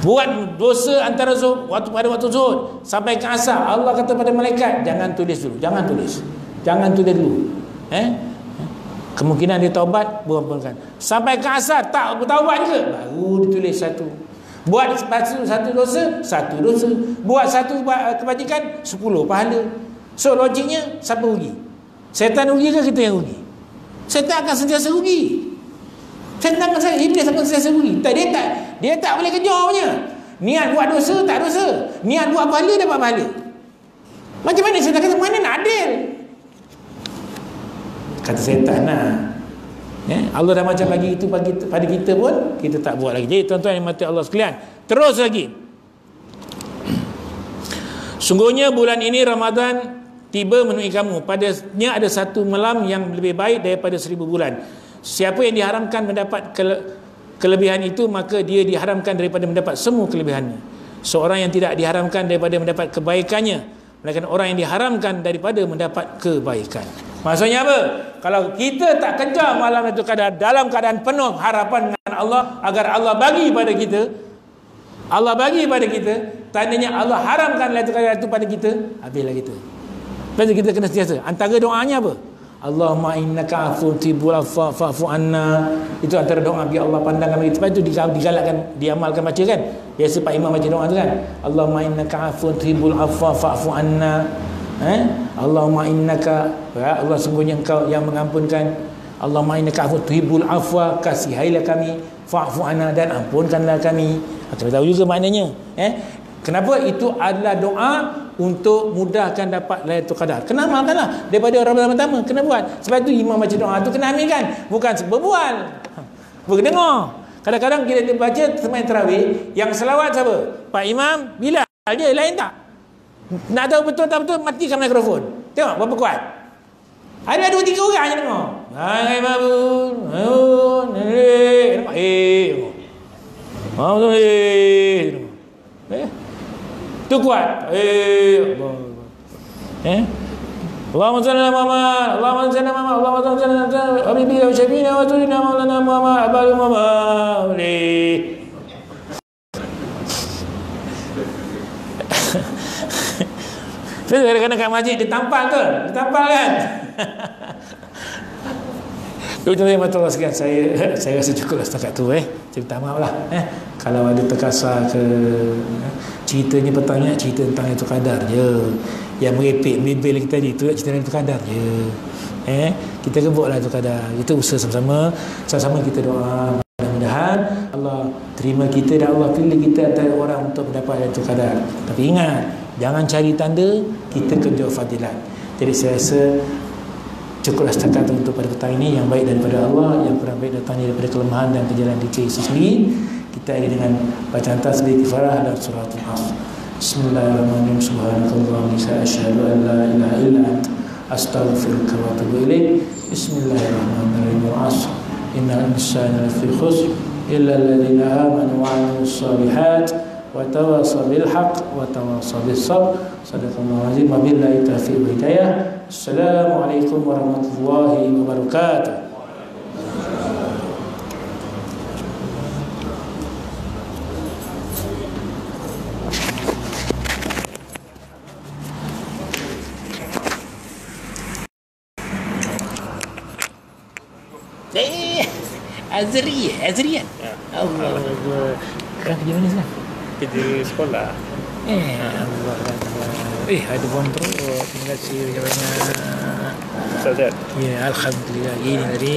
Buat dosa antara pada waktu zuhur sampai ke asar, Allah kata pada malaikat, jangan tulis dulu. Jangan tulis dulu. Kemungkinan dia taubat, bukan. Sampai ke asar tak bertaubat juga, baru ditulis satu. Buat satu dosa, satu dosa. Buat satu kebajikan, 10 pahala. So logiknya, siapa rugi? Syaitan rugi ke kita yang rugi? Syaitan akan sentiasa rugi. Syaitan akan iblis akan sentiasa rugi. Dia tak boleh kejar punya. Niat buat dosa, tak dosa. Niat buat pahala, dapat pahala. Macam mana syaitan kata, mana nak adil? Kata syaitan lah. Allah dah macam bagi itu pada kita pun, kita tak buat lagi. Jadi tuan-tuan yang mati Allah sekalian, terus lagi. Sungguhnya bulan ini Ramadan tiba menemui kamu. Padanya ada satu malam yang lebih baik daripada 1000 bulan. Siapa yang diharamkan mendapat kelebihan itu, maka dia diharamkan daripada mendapat semua kelebihannya. Seorang yang tidak diharamkan daripada mendapat kebaikannya, melainkan orang yang diharamkan daripada mendapat kebaikan. Maksudnya apa? Kalau kita tak kejar malam Lailatul Qadar dalam keadaan penuh harapan dengan Allah agar Allah bagi pada kita, tandanya Allah haramkan Lailatul Qadar itu pada kita, habislah kita. Lepas tu kita kena sentiasa. Antara doanya apa? Allahumma innaka afuwwun tuhibbul afwa fa'fu anna. Itu antara doa biar Allah pandangkan kita. Lepas tu digalakkan, diamalkan, baca kan. Biasa Pak Imam baca doa tu kan. Allahumma innaka afuwwun tuhibbul afwa fa'fu anna. Allahumma innaka, ya Allah, sungguhnya Engkau yang mengampunkan. Allahumma innaka afuwwun tuhibbul afwa, kasihilah kami, fa'fu anna, dan ampunkanlah kami. Kita tahu juga maknanya. Kenapa? Itu adalah doa untuk mudahkan dapat Lailatul Qadar. Kena amalkanlah daripada Ramadan pertama. Kena buat. Sebab itu imam baca doa tu kena ambilkan, bukan berbual. Bukan dengar. Kadang-kadang kita baca sembahyang tarawih, yang selawat siapa? Pak Imam, Bilal dia, lain tak? Nak tahu betul tak betul, matikan mikrofon. Tengok berapa kuat. Ada 2-3 orang je dengar. Hai babun. Tu kuat. Allahumma salli ala Muhammad, Allahumma salli ala Muhammad, Allahumma salli ala habibina wa syafiina wa tulina maulana Muhammad abalu Muhammad. Saya kadang-kadang kat masjid ditampal tu. Ditampal kan. Tuan-tuan yang Allah sekalian, saya rasa cukuplah setakat tu Saya minta maaf lah kalau ada terkasar ke ceritanya petangnya cerita tentang itu kadar je. Yang merepek bebel kita tadi tu cerita itu kadar je. Kita gebuklah itu kadar. Itu usaha sama-sama kita doa. Mudah-mudahan Allah terima kita dan Allah pilih kita antara orang untuk mendapat itu kadar. Tapi ingat, jangan cari tanda, kita kerja fadilat. Jadi saya rasa cukuplah setakat untuk pada petang ini. Yang baik daripada Allah, yang kurang baik datangnya daripada kelemahan dan kejadian diri sendiri. Kita akhiri dengan bacaan tasbih kifarah dan suratul Asr. Bismillahirrahmanirrahim. Subhanakallahumma wa asyhadu an la ilaha illa anta astaghfiruka wa atubu ilaik. Bismillahirrahmanirrahim. Asr. Innal insana lafi khusr illa alladhina amanu wa 'amilus shalihat wa tawassaw bil haqq wa tawassaw bis sabr. Shadaqallahu azim. Wabillahi taufiq wal hidayah. Assalamualaikum warahmatullahi wabarakatuh. Azrian. Allah Akbar. Sekarang kerja mana sekarang? Kerja sekolah. Allah. Ada bondro. Terima kasih banyak. Ustaz. Ya, alhamdulillah. Ini tadi